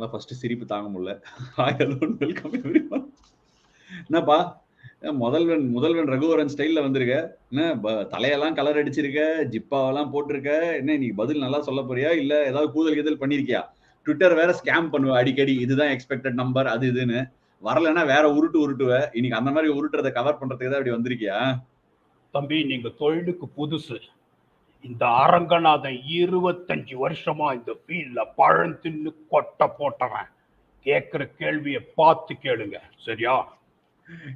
என்னால ஃபர்ஸ்ட் சிரிப்பு தாங்க முடியல. Hi hello welcome everyone. என்னப்பா முதல்வன் ரகுவரன் ஸ்டைல்ல வந்திருக்க, என்ன தலையெல்லாம் கலர் அடிச்சிருக்க, ஜிப்பாவெல்லாம் போட்டிருக்க, என்ன நீ பதில் நல்லா சொல்ல போறியா இல்ல ஏதாவது கூதல் கீதல் பண்ணிருக்கியா? ட்விட்டர் வேற ஸ்கேம் பண்ணுவ அடிக்கடி, இதுதான் எக்ஸ்பெக்டட் நம்பர் அது இதுன்னு, வரலன்னா வேற உருட்டுவ. இன்னைக்கு அந்த மாதிரி உருட்டுறதை கவர் பண்றதுக்கு தான் அப்படி வந்திருக்கியா? தம்பி நீங்க தொழிலுக்கு புதுசு. இந்த அரங்கநாதன் 25 வருஷமா இந்த ஃபீல்ட்ல பழந்தின்னு கொட்ட போட்டவன். கேட்கிற கேள்வியை பார்த்து கேளுங்க, சரியா?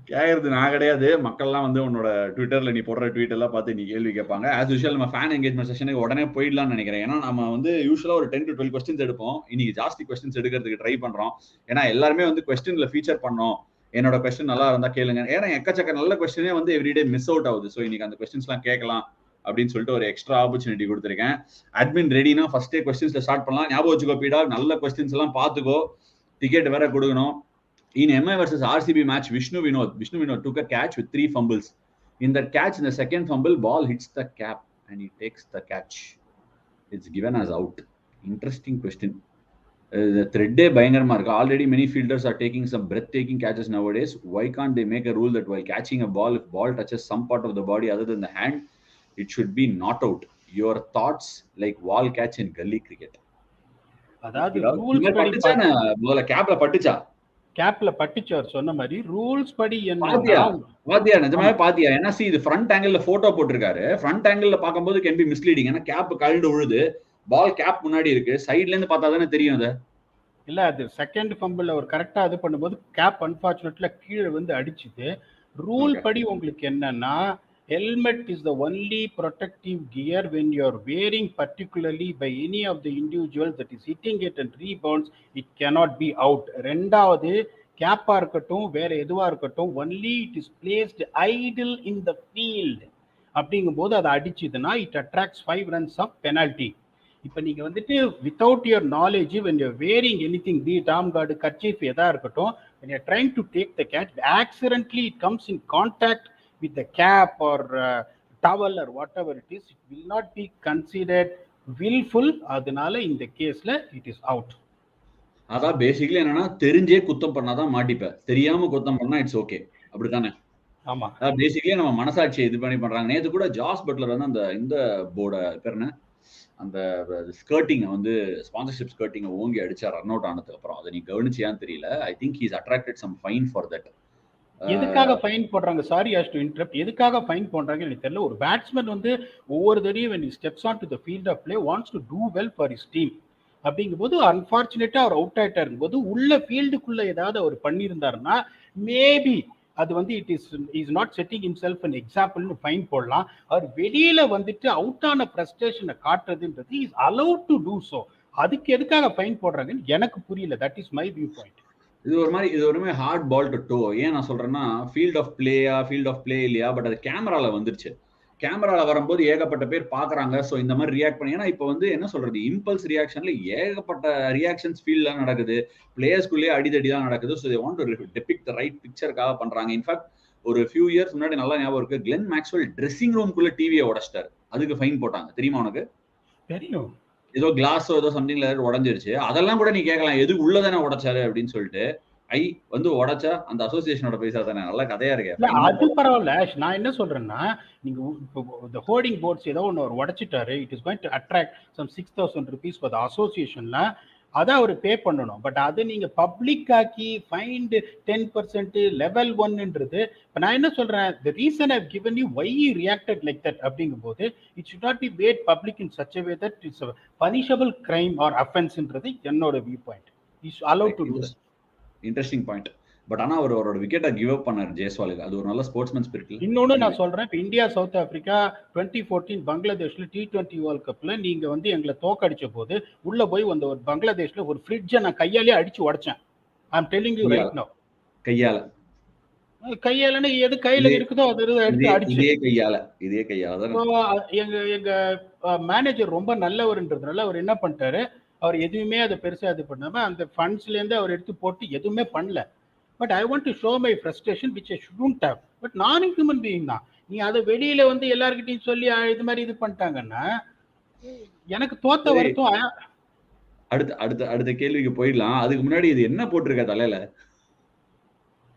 கேட்கறது நான் கிடையாது, மக்கள்லாம் வந்து உன்னோட ட்விட்டர்ல நீ போடுற ட்வீட் எல்லாம் பார்த்து நீ கேள்வி கேட்பாங்க. ஆஸ் யூஷுவல் நம்ம ஃபேன் என்கேஜ்மெண்ட் செஷனுக்கு உடனே போயிடலாம்னு நினைக்கிறேன். ஏன்னா நம்ம வந்து யூஸ்வலா ஒரு 10 to 12 கொஸ்டின்ஸ் எடுப்போம். இன்னைக்கு ஜாஸ்தி கொஸ்டின்ஸ் எடுக்கிறதுக்கு ட்ரை பண்றோம். ஏன்னா எல்லாருமே வந்து கொஸ்டின்ல ஃபீச்சர் பண்ணோம். என்னோட கொஸ்டின் நல்லா இருந்தா கேளுங்க. ஏன்னா எக்கச்சக்க நல்ல கொஸ்டினே வந்து எவ்ரிடே மிஸ் அவுட் ஆகுது. ஸோ இன்னைக்கு அந்த கொஸ்டின்ஸ் எல்லாம் கேட்கலாம் அப்படின்னு சொல்லிட்டு ஒரு எக்ஸ்ட்ரா ஆப்பர்ச்சுனிட்டி கொடுத்துருக்கேன். அட்மின் ரெடினா ஃபர்ஸ்டே கொஸ்டின்ஸ்ல ஸ்டார்ட் பண்ணலாம். ஞாபகம் வச்சுக்கோ PDogg, நல்ல கொஸ்டின்ஸ் எல்லாம் பார்த்துக்கோ. டிக்கெட் வேற கொடுக்கணும். In MI versus RCB match, Vishnu Vinod took a catch with 3 fumbles. In that catch, in the second fumble, ball hits the cap and he takes the catch. It's given as out. Interesting question. The thread day பயங்கரமா இருக்கு. Already many fielders are taking some breathtaking catches nowadays. Why can't they make a rule that while catching a ball, if ball touches some part of the body other than the hand, it should be not out? Your thoughts like wall catch in gully cricket. அதாவது rules படி பட்டுச்சானே முதல்ல கேப்ல பட்டுச்சா? கேப்ல பட்டுச்சார் சொன்ன மாதிரி rules படி என்ன பாத்தியா நிஜமாவே பாத்தியா? ஏன்னா இது ஃப்ரண்ட் ஆங்கிள் போட்டோ போட்டிருக்காரு. ஃப்ரண்ட் ஆங்கிள் பாக்கும்போது கேன் பி மிஸ்லீடிங். ஏன்னா கேப் கழண்டு விழுது, பால் கேப் முன்னாடி இருக்கு, சைடுல இருந்து பார்த்தா தானே தெரியும். அது இல்ல, அது செகண்ட் ஃபம்பிள் அவர் கரெக்டா அது பண்ணும்போது கேப் அன்பார்ச்சுனேட்ல கீழே வந்து அடிச்சுது. ரூல் படி உங்களுக்கு என்னன்னா, helmet is the only protective gear when you are wearing, particularly by any of the individuals that is hitting it and rebounds, it cannot be out. ரெண்டாவது கேப்பா இருக்கட்டும் வேற எதுவா இருக்கட்டும், only it is placed idle in the field அப்படிங்கும்போது அதை அடிச்சுதுன்னா it attracts 5 runs of penalty. இப்போ நீங்க வந்துட்டு without your knowledge when you're wearing anything, be it arm guard, kerchief எதா இருக்கட்டும், when you're trying to take the catch, accidentally it comes in contact with the cap or towel or whatever it is, it will not be considered willful. அதனால இந்த கேஸ்ல it is out. அதான் basically என்னன்னா, தெரிஞ்சே குத்தம் பண்ணாதான் மாட்டிப்ப, தெரியாம குத்தம் பண்ணா இட்ஸ் ஓகே, அப்படித்தானே? ஆமா, பேசிக்கலி நம்ம மனசாட்சியை இது பண்ணி பண்றாங்க. நேத்து கூட ஜாஸ் பட்லர் வந்து அந்த இந்த போர்ட பேர் என்ன, அந்த ஸ்கர்ட்டிங்க வந்து ஸ்பான்சர்ஷிப் ஸ்கர்ட்டிங்க ஓங்கி அடிச்சா ரன் அவுட் ஆனதுக்கு அப்புறம். அதை நீ கவனிச்சியான்னு தெரியல. I think he is attracted some fine for that. எதுக்காக ஃபைன் போடுறாங்க? Sorry has to interrupt. எதுக்காக ஃபைன் போடுறாங்க எனக்கு தெரியல. ஒரு பேட்ஸ்மேன் வந்து ஒவ்வொரு தடையும் when he steps on to the field of play wants to do well for his team அப்படிங்கும்போது அன்பார்ச்சுனேட்டா அவர் அவுட் ஆயிட்டா இருக்கும்போது உள்ள ஃபீல்டுக்குள்ள ஏதாவது அவர் பண்ணியிருந்தாருன்னா மேபி அது வந்து is not setting himself an எக்ஸாம்பிள்னு ஃபைன் போடலாம். அவர் வெளியில வந்துட்டு அவுட் ஆன ஃப்ரஸ்ட்ரேஷனை காட்டுறதுன்றது is allowed to do so. அதுக்கு எதுக்காக ஃபைன் போடுறாங்கன்னு எனக்கு புரியல. That is my view point. இது ஒரு மாதிரி ஹார்ட் பால் டு டோ. ஏன் நான் சொல்றேன்னா, ஃபீல்ட் ஆஃப் பிளே இல்லையா, பட் அது கேமரால வந்துருச்சு. கேமரால வரும்போது ஏகப்பட்ட பேர் பாக்குறாங்க. ஸோ இந்த மாதிரி ரியாக்ட் பண்ணி, ஏன்னா இப்போ வந்து என்ன சொல்றது, இம்பல்ஸ் ரியாக்ஷன்ல ஏகப்பட்ட ரியாக்ஷன்ஸ் ஃபீல்ட்ல நடக்குது, பிளேயர்ஸ்குள்ளேயே அடிதடி தான் நடக்குது. So they want to depict the right பிக்சருக்காக பண்றாங்க. இன்ஃபேக்ட் ஒரு ஃபியூ இயர்ஸ் முன்னாடி நல்லா ஞாபகம் இருக்கு, கிளென் மேக்ஸ்வெல் ட்ரெஸ்ஸிங் ரூம்குள்ள டிவியை உடைச்சிட்டாரு. அதுக்கு ஃபைன் போட்டாங்க, தெரியுமா உனக்கு? தெரியும். ஏதோ கிளாஸோ ஏதோ சம்திங்ல உடஞ்சிருச்சு. அதெல்லாம் கூட நீ கேட்கலாம், எதுக்கு உள்ளதானே உடைச்சாரு அப்படின்னு சொல்லிட்டு. வந்து உடைச்சா அந்த அசோசியேஷனோட பைசா தானே. நல்ல கதையா இருக்கு. அது பரவாயில்ல. நான் என்ன சொல்றேன்னா, நீங்க இந்த ஹோர்டிங் போர்ட்ஸ் ஏதோ ஒன்று அவர் உடைச்சிட்டாரு, it is going to attract some 6,000 rupees for the அசோசியேஷன்ல, அதை அவர் பே பண்ணணும். பட் அது நீங்க பப்ளிக் ஆக்கி ஃபைண்ட் 10% லெவல் 1ன்றது. இப்போ நான் என்ன சொல்றேன், the reason I have given you why you reacted like that அப்படிங்கும்போது it should not be made public in such a way that it's a punishable crime or offenseன்றது என்னோட view point. Is allowed to do that. Interesting point. But ஆனா அவரோட விக்கெட்டை give up பண்ணார் ஜெய்ஸ்வாலுக்கு. அது ஒரு நல்ல ஸ்போர்ட்ஸ்மேன் ஸ்பிரிட். இன்னொன்னு நான் சொல்றேன், இப்போ India south Africa 2014 பங்களாதேஷ்ல T20 world கப்ல நீங்க வந்து எங்களை தோக்கடிச்ச போது உள்ள போய் வந்த ஒரு பங்களாதேஷ்ல ஒரு ஃப்ரிட்ஜை நான் கையாலே அடிச்சு உடைச்சேன். I am telling you right now. கையாலன்னு எது கையில இருக்குதோ அது எடுத்து அடிச்சு இதே கையால எங்க மேனேஜர் ரொம்ப நல்லவர்ன்றதுனால அவர் என்ன பண்ணிட்டாரு, அவர் எதுவுமே அதை பெருசா இது பண்ணாம அந்த ஃபண்ட்ஸ்ல இருந்து அவர் எடுத்து போட்டு எதுவுமே பண்ணல. But I want to show my frustration which I shouldn't have. But நானும் ஹியூமன் பீயிங் தான். நீ அதை வெளியில வந்து எல்லார்கிட்டையும் சொல்லி இது மாதிரி இது பண்ணிட்டாங்கன்னா எனக்கு தோத்த வருத்தம். அடுத்த கேள்விக்கு போயிடலாம். அதுக்கு முன்னாடி இது என்ன போட்டிருக்க தலையில?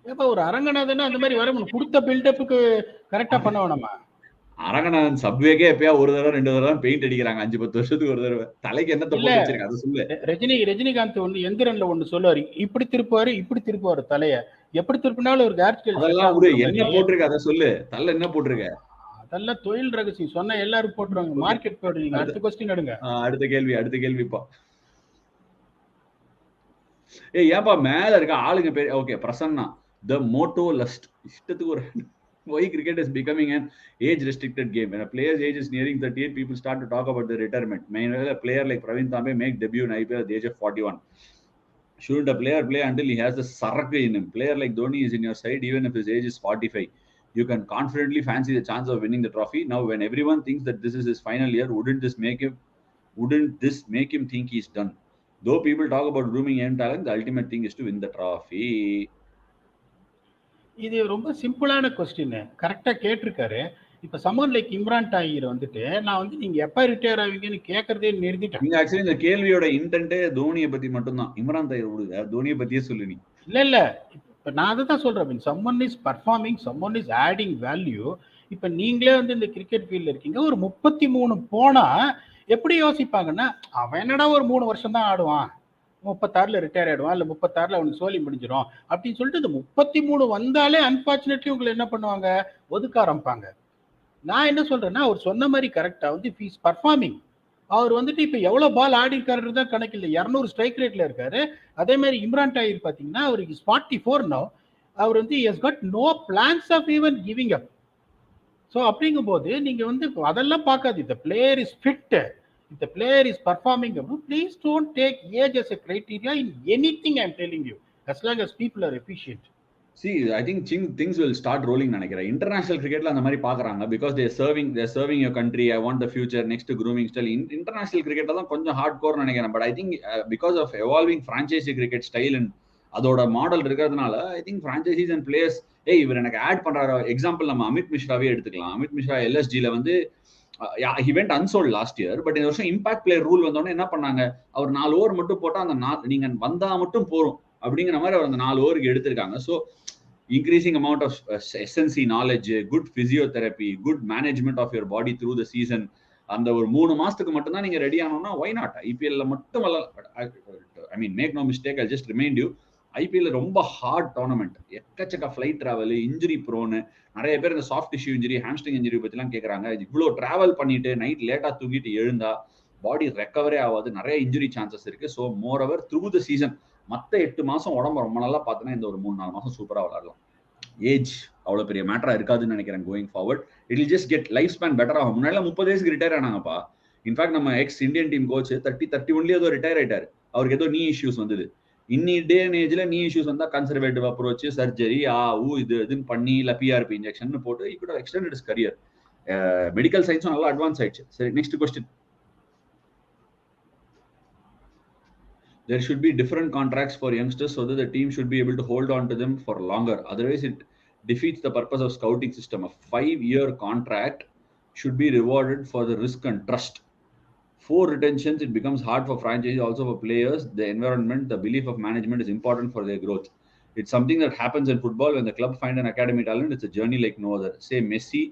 ஏப்பா ஒரு அரங்கநாதனா அந்த மாதிரி வர கொடுத்த பில்டப்புக்கு கரெக்டா பண்ண வேணாமா? அரங்கநாதன் சப்வேக்கே எப்பயா ஒரு தடவை 2 தடவை பெயிண்ட் அடிக்கிறாங்க, 5-10 வருஷத்துக்கு ஒரு தடவை. தலைக்கு என்னத்தை போட்டு வச்சிருக்க அதை சொல்லு. ரஜினிகாந்த் ஒண்ணு எந்திரன்ல ஒண்ணு சொல்லுவாரு, இப்படி திருப்புவாரு தலைய, எப்படி திருப்பினாலும் ஒரு கேர்ஸ்டைல். அதெல்லாம் ஒரு என்ன போட்டிருக்க அதை சொல்லு. தலை என்ன போட்டிருக்க? அதெல்லாம் தொழில் ரகசியம், சொன்னா எல்லாரும் போட்டுருவாங்க. மார்க்கெட் போடுறீங்க. அடுத்த கொஸ்டின் எடுங்க. அடுத்த கேள்விப்பா. ஏன்பா மேல இருக்க ஆளுங்க பேர்? ஓகே, பிரசன்னா. த மோட்டோ லஸ்ட். இஷ்டத்துக்கு ஒரு why cricket is becoming an age restricted game. When a player's age is nearing 38, people start to talk about their retirement. Meanwhile, a player like Praveen Tambe make debut in IPL at the age of 41. Shouldn't a player play until he has the sarak in him? Player like Dhoni is in your side even if his age is 45. You can confidently fancy the chance of winning the trophy. Now when everyone thinks that this is his final year, wouldn't this make him think he's done? Though people talk about grooming young talent, the ultimate thing is to win the trophy. இது ரொம்ப சிம்பிளான question, கரெக்டா கேட்டிருக்காரு. இப்ப summon like Imran Tahir வந்துட்டு நான் வந்து நீங்க எப்ப ரிட்டையர் ஆவீங்கன்னு கேக்குறதே நிறுத்திட்டேன். நீங்க ஆக்சுவலி இந்த கேள்வியோட இன்டென்ட்டே தோனியை பத்தி மட்டும்தான். இம்ரான் தாஹிர் விடுங்க, தோனியை பத்தியே சொல்லு நீ. இல்ல இப்ப நான் அதை தான் சொல்றேன். Someone is performing, someone is adding value. இப்ப நீங்களே வந்து இந்த கிரிக்கெட் ஃபீல்ட்ல இருக்கீங்க, ஒரு 33 போனா எப்படி யோசிப்பாங்கன்னா, அவன் என்னடா ஒரு 3 வருஷம் தான் ஆடுவான், 36ல ரிட்டையர் ஆயிடுவான், இல்ல 36ல அவனுக்கு சோலி முடிஞ்சிடும் அப்படின்னு சொல்லிட்டு இந்த 33 வந்தாலே அன்பார்ச்சுனேட்லி உங்களை என்ன பண்ணுவாங்க, ஒதுக்க ஆரம்பிப்பாங்க. நான் என்ன சொல்றேன்னா, அவர் சொன்ன மாதிரி கரெக்டா வந்து இஸ் பர்ஃபார்மிங். அவர் வந்துட்டு இப்ப எவ்வளவு பால் ஆடி இருக்காரு தான் கணக்கு இல்லை, 200 ஸ்ட்ரைக் ரேட்ல இருக்காரு. அதே மாதிரி இம்ரான் தாஹிர் பாத்தீங்கன்னா அவருக்கு 44 நோ. அவர் வந்து has got no plans of even giving up. So அப்படிங்கும்போது நீங்க வந்து அதெல்லாம் பார்க்காது. இந்த player is fit, if the player is performing, please don't take age as a criteria in anything. I'm telling you, as long as people are efficient. See, I think things will start rolling நினைக்கிறேன். International கிரிக்கெட்ல அந்த மாதிரி பாக்குறாங்க, because they're serving your country. I want the future next to grooming style. International கிரிக்கெட்ல தான் கொஞ்சம் hard core நினைக்கிறேன். But I think because of evolving franchise cricket style and அதோட மாடல் இருக்கிறதுனால I think franchises and players, இவர் எனக்கு add பண்றாரு. Example நம்ம அமித் மிஸ்ராவே எடுத்துக்கலாம். அமித் மிஸ்ரா LSGல வந்து he went unsold last year, but இந்த வருஷம் இம்பாக்ட் பிளேயர் ரூல் வந்தோடனே என்ன பண்ணாங்க, அவர் 4 ஓவர் மட்டும் போட்டா அந்த நீங்க வந்தா மட்டும் போறோம் அப்படிங்கிற மாதிரி அவர் அந்த 4 ஓவருக்கு எடுத்திருக்காங்க. So increasing amount of SNC knowledge, good physiotherapy, good management of your body through the season, அந்த ஒரு 3 மாசத்துக்கு மட்டும்தான் நீங்க ரெடி ஆனோம்னா ஒய் நாட்? ஐபிஎல்ல மட்டும் I mean make no mistake, I just remind you, IPL ரொம்ப ஹார்ட் டோர்னமெண்ட், எக்கச்சக்க flight travel, injury ப்ரோனு, நிறைய பேர் இந்த soft tissue injury, hamstring injury பத்திலாம் கேட்கறாங்க. இவ்வளோ டிராவல் பண்ணிட்டு நைட் லேட்டா தூங்கிட்டு எழுந்தா பாடி ரெக்கவரே ஆகாது, நிறைய இன்ஜுரி சான்சஸ் இருக்கு. So more over through the season மற்ற 8 மாசம் உடம்பு ரொம்ப நல்லா பார்த்தோன்னா இந்த ஒரு 3-4 மாசம் சூப்பரா விளையாடலாம். ஏஜ் அவ்வளோ பெரிய மேட்டரா இருக்காதுன்னு நினைக்கிறேன். Going forward it will just get life span better ஆகும். முன்னாடி 30 வயசுக்கு ரிட்டையர் ஆனாங்கப்பா. இன்ஃபேக்ட் நம்ம எக்ஸ் இந்தியன் டீம் கோச் 31 ஏதோ ரிட்டையர் ஆயிட்டாரு. அவருக்கு ஏதோ நீ இஷ்யூஸ் வந்தது. இன்னி டே அண்ட் ஏஜ்ல நீ இஷ்யூஸ் வந்தா கன்சர்வேட்டிவ் அப்ரோச், சர்ஜரி, இதுன்னு பண்ணி இல்ல பிஆர்பி இன்ஜெக்ஷன் போட்டு he could have extended his career. Medical சயின்ஸும் நல்லா அட்வான்ஸ் ஆயிடுச்சு. சரி, next question. There should be different contracts for youngsters so that the team should be able to hold on to them for longer. Otherwise, it defeats the purpose of scouting system. A 5-year contract should be rewarded for the risk and trust. 4 retentions, it becomes hard for franchises, also for players. The environment, the belief of management is important for their growth. It's something that happens in football. When the club find an academy talent, it's a journey like no other. Say Messi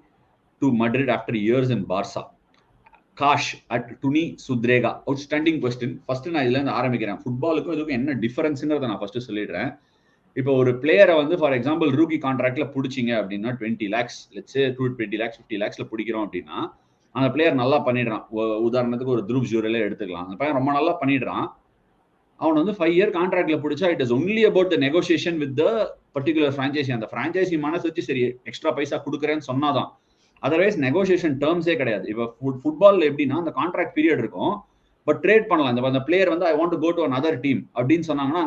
to Madrid after years in Barca. Kash at Tuni Sudrega. Outstanding question. First நான் இதுல இருந்து ஆரம்பிக்கிறேன். ஃபுட்பாலுக்கும் இதுக்கும் என்ன டிஃபரன்ஸ்ங்கிறத நான் first சொல்லிடுறேன். இப்போ ஒரு பிளேயரை வந்து ஃபார் எக்ஸாம்பிள் ரூக்கி கான்ட்ராக்ட்ல பிடிச்சிங்க அப்படின்னா 20 lakhs, லெட்ஸ் சே 20 lakhs 50 lakhsல பிடிக்கிறோம் அப்படின்னா அந்த பிளேயர் நல்லா பண்ணிடுறான். உதாரணத்துக்கு ஒரு த்ருவ் ஜூரலே எடுத்துக்கலாம். அந்த பையன் ரொம்ப நல்லா பண்ணிடுறான். அவன் வந்து 5 year கான்ட்ராக்ட்ல பிடிச்சா it is only about the negotiation with the particular franchisee. அந்த ஃப்ரான்ச்சைசி மனசு வச்சு சரி எக்ஸ்ட்ரா பைசா கொடுக்குறேன்னு சொன்னாதான். அதர்வைஸ் நெகோசியேஷன் டேர்ம்ஸே கிடையாது. இப்போ ஃபுட்பால்ல எப்படின்னா அந்த கான்ட்ராக்ட் பீரியட் இருக்கும், பட் ட்ரேட் பண்ணலாம். அந்த பிளேயர் வந்து I want to go to another team அப்படின்னு சொன்னாங்கன்னா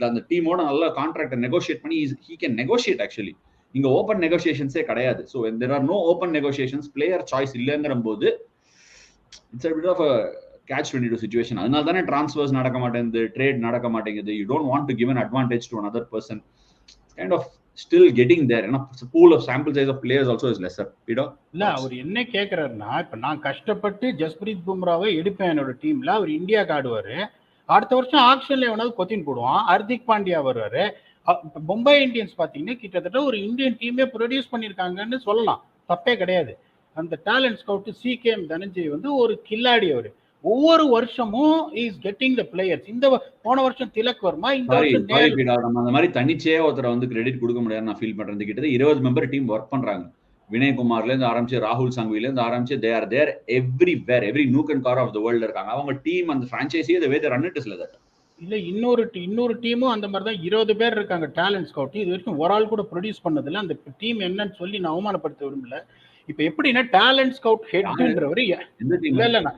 அந்த டீமோட நல்ல கான்ட்ராக்டை நெகோஷியேட் பண்ணி ஹீ கேன் நெகோஷியேட். ஆக்சுவலி இங்க ஓப்பன் நெகோசியேஷன்ஸே கிடையாது. So there are no open negotiations, player choice இல்லைங்கிற போது it's a bit of a catch-22 situation. அதனால தானே டிரான்ஸ்ஃபர்ஸ் நடக்க மாட்டேங்குது, ட்ரேட் நடக்க மாட்டேங்குது. You don't want to give an advantage to another person. It's kind of still getting there. ஏன்னா pool of sample size of players also is lesser. இல்ல அவர் என்ன கேட்கறாருன்னா, இப்ப நான் கஷ்டப்பட்டு ஜஸ்பிரீத் பும்ராவை எடுப்பேன் என்னோட டீம்ல, அவர் இந்தியாவுக்கு ஆடுவாரு. அடுத்த வருஷம் ஆக்ஷன்ல எவனாவது கொத்தின் போடுவான். ஹர்திக் பாண்டியா வருவாரு. மும்பை இந்தியன்ஸ் பாத்தீங்கன்னா கிட்டத்தட்ட ஒரு இந்தியன் டீமே ப்ரொடியூஸ் பண்ணியிருக்காங்கன்னு சொல்லலாம், தப்பே கிடையாது. அந்த டேலண்ட் ஸ்கவுட் சிகேஎம் தனஞ்சய் வந்து ஒரு கில்லாடி. அவரு ஒவ்வொரு வருஷமும் இஸ் கெட்டிங் த பிளேயர்ஸ். இந்த போன வருஷம் திலக் வர்மா, இந்த வருஷம் நம்ம அந்த மாதிரி தனிச்சே ஒருத்தரை வந்து கிரெடிட் கொடுக்க முடியாது நான் ஃபீல் பண்றது. கிட்ட 20 மெம்பர் டீம் ஒர்க் பண்றாங்க. வினய்குமார்ல இருந்து ஆரம்பிச்சு ராகுல் சங்வில இருந்து ஆரம்பிச்சு there everywhere, every nook and corner of the வேர்ல்ட்ல இருக்காங்க. அவங்க டீம் அந்த பிரான்ச்சைஸி the way they run it is like that. இல்ல இன்னொரு டீமும் அந்த மாதிரி தான் 20 பேர் இருக்காங்க டேலண்ட் ஸ்கவுட். இது வரைக்கும் ஒரு ஆள் கூட ப்ரொடியூஸ் பண்ணதில்லை. அந்த டீம் என்னன்னு சொல்லி நான் அவமானப்படுத்த விரும்பல. இப்ப எப்படின்னா டேலண்ட் ஸ்கவுட் ஹெட்ன்றவர் இல்ல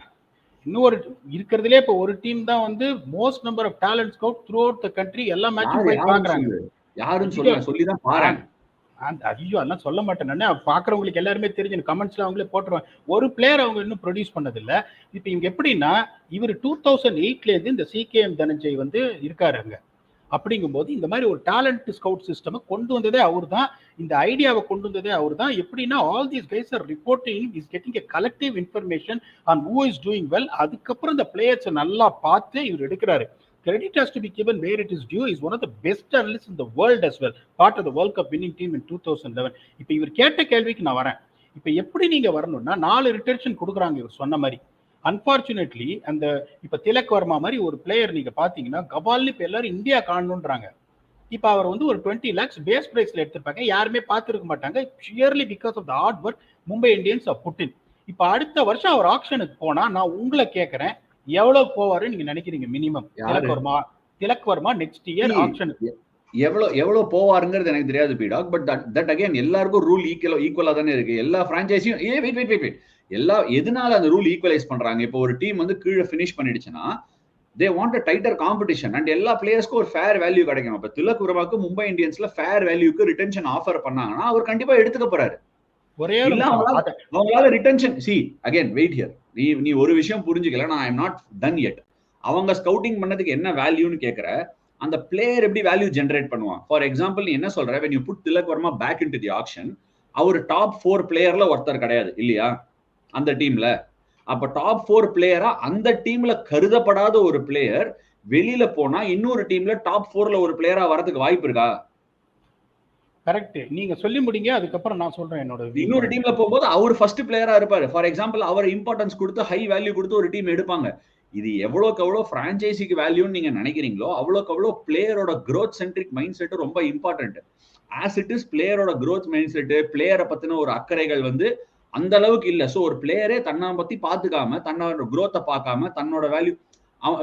இன்னொரு இருக்கிறதுலே இப்ப ஒரு டீம் தான் வந்து most number of talent scout throughout the country. எல்லா மேட்சும் போய் பாக்குறாங்க. யாரும் சொல்லிதான் பாருங்க. ஐயோ அதெல்லாம் சொல்ல மாட்டேன் நான். பாக்குறவங்களுக்கு எல்லாருமே தெரிஞ்சு கமெண்ட்ஸ்ல அவங்களே போட்டுருவாங்க. ஒரு பிளேயர் அவங்க இன்னும் ப்ரொடியூஸ் பண்ணதில்ல. இப்ப இங்க எப்படின்னா இவர் 2008ல இருந்து இந்த சிகேஎம் தனஞ்சய் வந்து இருக்காரு அங்க. அப்படிங்கும்போது இந்த மாதிரி ஒரு டேலண்ட் ஸ்கவுட் சிஸ்டம் கொண்டு வந்ததே அவர் தான். இந்த ஐடியாவை கொண்டு வந்ததே அவர் தான். எப்படின்னா all these guys are reporting, is getting a collective information on who is doing well. அதுக்கப்புறம் இந்த பிளேயர்ஸை நல்லா பார்த்து இவர் எடுக்கிறாரு. Credit has to be given where it is due. Is one of the best analysts in the world as well. Part of the World Cup winning team in 2011. இப்போ இவர் கேட்ட கேள்விக்கு நான் வரேன். இப்போ எப்படி நீங்க வரணும்னா 4 ரிட்டன்ஷன் கொடுக்குறாங்க இவர் சொன்ன மாதிரி. அன்பார்ச்சுனேட்லி அந்த இப்போ திலக் வர்மா மாதிரி ஒரு பிளேயர் நீங்க பாத்தீங்கன்னா கபால்னு இப்போ எல்லாரும் இந்தியா காணணுன்றாங்க. இப்போ அவர் வந்து ஒரு 20 lakhs பேஸ் பிரைஸ்ல எடுத்திருப்பாங்க. யாருமே பார்த்துருக்க மாட்டாங்க. Purely because of the hard work Mumbai Indians of put in. இப்போ அடுத்த வருஷம் அவர் ஆக்ஷனுக்கு போனா நான் உங்களை கேட்கறேன், எவ்வளவு போவாரு நீங்க நினைக்கிறீங்க? Minimum Tilak Varma next year ஆக்ஷனுக்கு எவ்வளவு போவாருங்கிறது எனக்கு தெரியாது PDogg. பட் தட் அகைன் எல்லாருக்கும் ரூல் ஈக்குவலா தானே இருக்கு. எல்லா பிரான்ச்சைஸியும் எல்லா எதனால அந்த ரூல் ஈக்குவலைஸ் பண்றாங்க? இப்போ ஒரு டீம் வந்து கீழே finish பண்ணிடுச்சுன்னா they want a tighter competition and எல்லா பிளேயர்ஸ்க்கும் ஒரு ஃபேர் வேல்யூ கிடைக்கும். இப்ப திலக் வர்மாக்கு மும்பை இந்தியன்ஸ்ல ஃபேர் வேல்யூக்கு ரிட்டென்ஷன் ஆஃபர் பண்ணாங்கன்னா அவர் கண்டிப்பா எடுத்துக்க போறாரு. ஒரே அவங்களால ரிட்டென்ஷன் அகைன் வெயிட் ஹியர். நீ ஒரு விஷயம் புரிஞ்சுக்கல, நான் ஐம் நாட் டன் yet. அவங்க ஸ்கவுட்டிங் பண்ணதுக்கு என்ன வேல்யூன்னு கேட்கற, அந்த பிளேயர் எப்படி வேல்யூ ஜெனரேட் பண்ணுவான்? ஃபார் எக்ஸாம்பிள் நீ என்ன சொல்ற, when you put Tilak Varma back into the auction, அவர் டாப் 4 பிளேயர்ல ஒருத்தர் கிடையாது இல்லையா அந்த டீம்ல. அப்ப டாப் 4 பிளேயரா அந்த டீம்ல கருதப்படாத ஒரு பிளேயர் வெளியில போனா இன்னொரு டீம்ல டாப் 4ல ஒரு பிளேயரா வரதுக்கு வாய்ப்பு இருக்கா? கரெக்ட். நீங்க சொல்லி முடிங்க, அதுக்கப்புறம் நான் சொல்றேன் என்னோட. இன்னொரு டீம்ல போகும்போது அவர் ஃபர்ஸ்ட் பிளேயரா இருப்பாரு. ஃபார் எக்ஸாம்பிள் அவர் இம்பார்ட்டன்ஸ் கொடுத்து ஹை வேல்யூ கொடுத்து ஒரு டீம் எடுப்பாங்க. இது எவ்வளோக்கு எவ்வளோ பிரான்ச்சைசிக்கு வேல்யூன்னு நீங்க நினைக்கிறீங்களோ அவ்வளோக்கு எவ்வளோ பிளேயரோட க்ரோத் சென்ட்ரிக் மைண்ட் செட் ரொம்ப இம்பார்ட்டன்ட். ஆஸ் இட் இஸ் பிளேயரோட க்ரோத் மைண்ட் செட், பிளேயரை பத்தின ஒரு அக்கறைகள் வந்து அந்த அளவுக்கு இல்ல. ஸோ ஒரு பிளேயரே தன்னை பத்தி பாத்துக்காம, தன்னோட க்ரோத்தை பார்க்காம, தன்னோட வேல்யூ,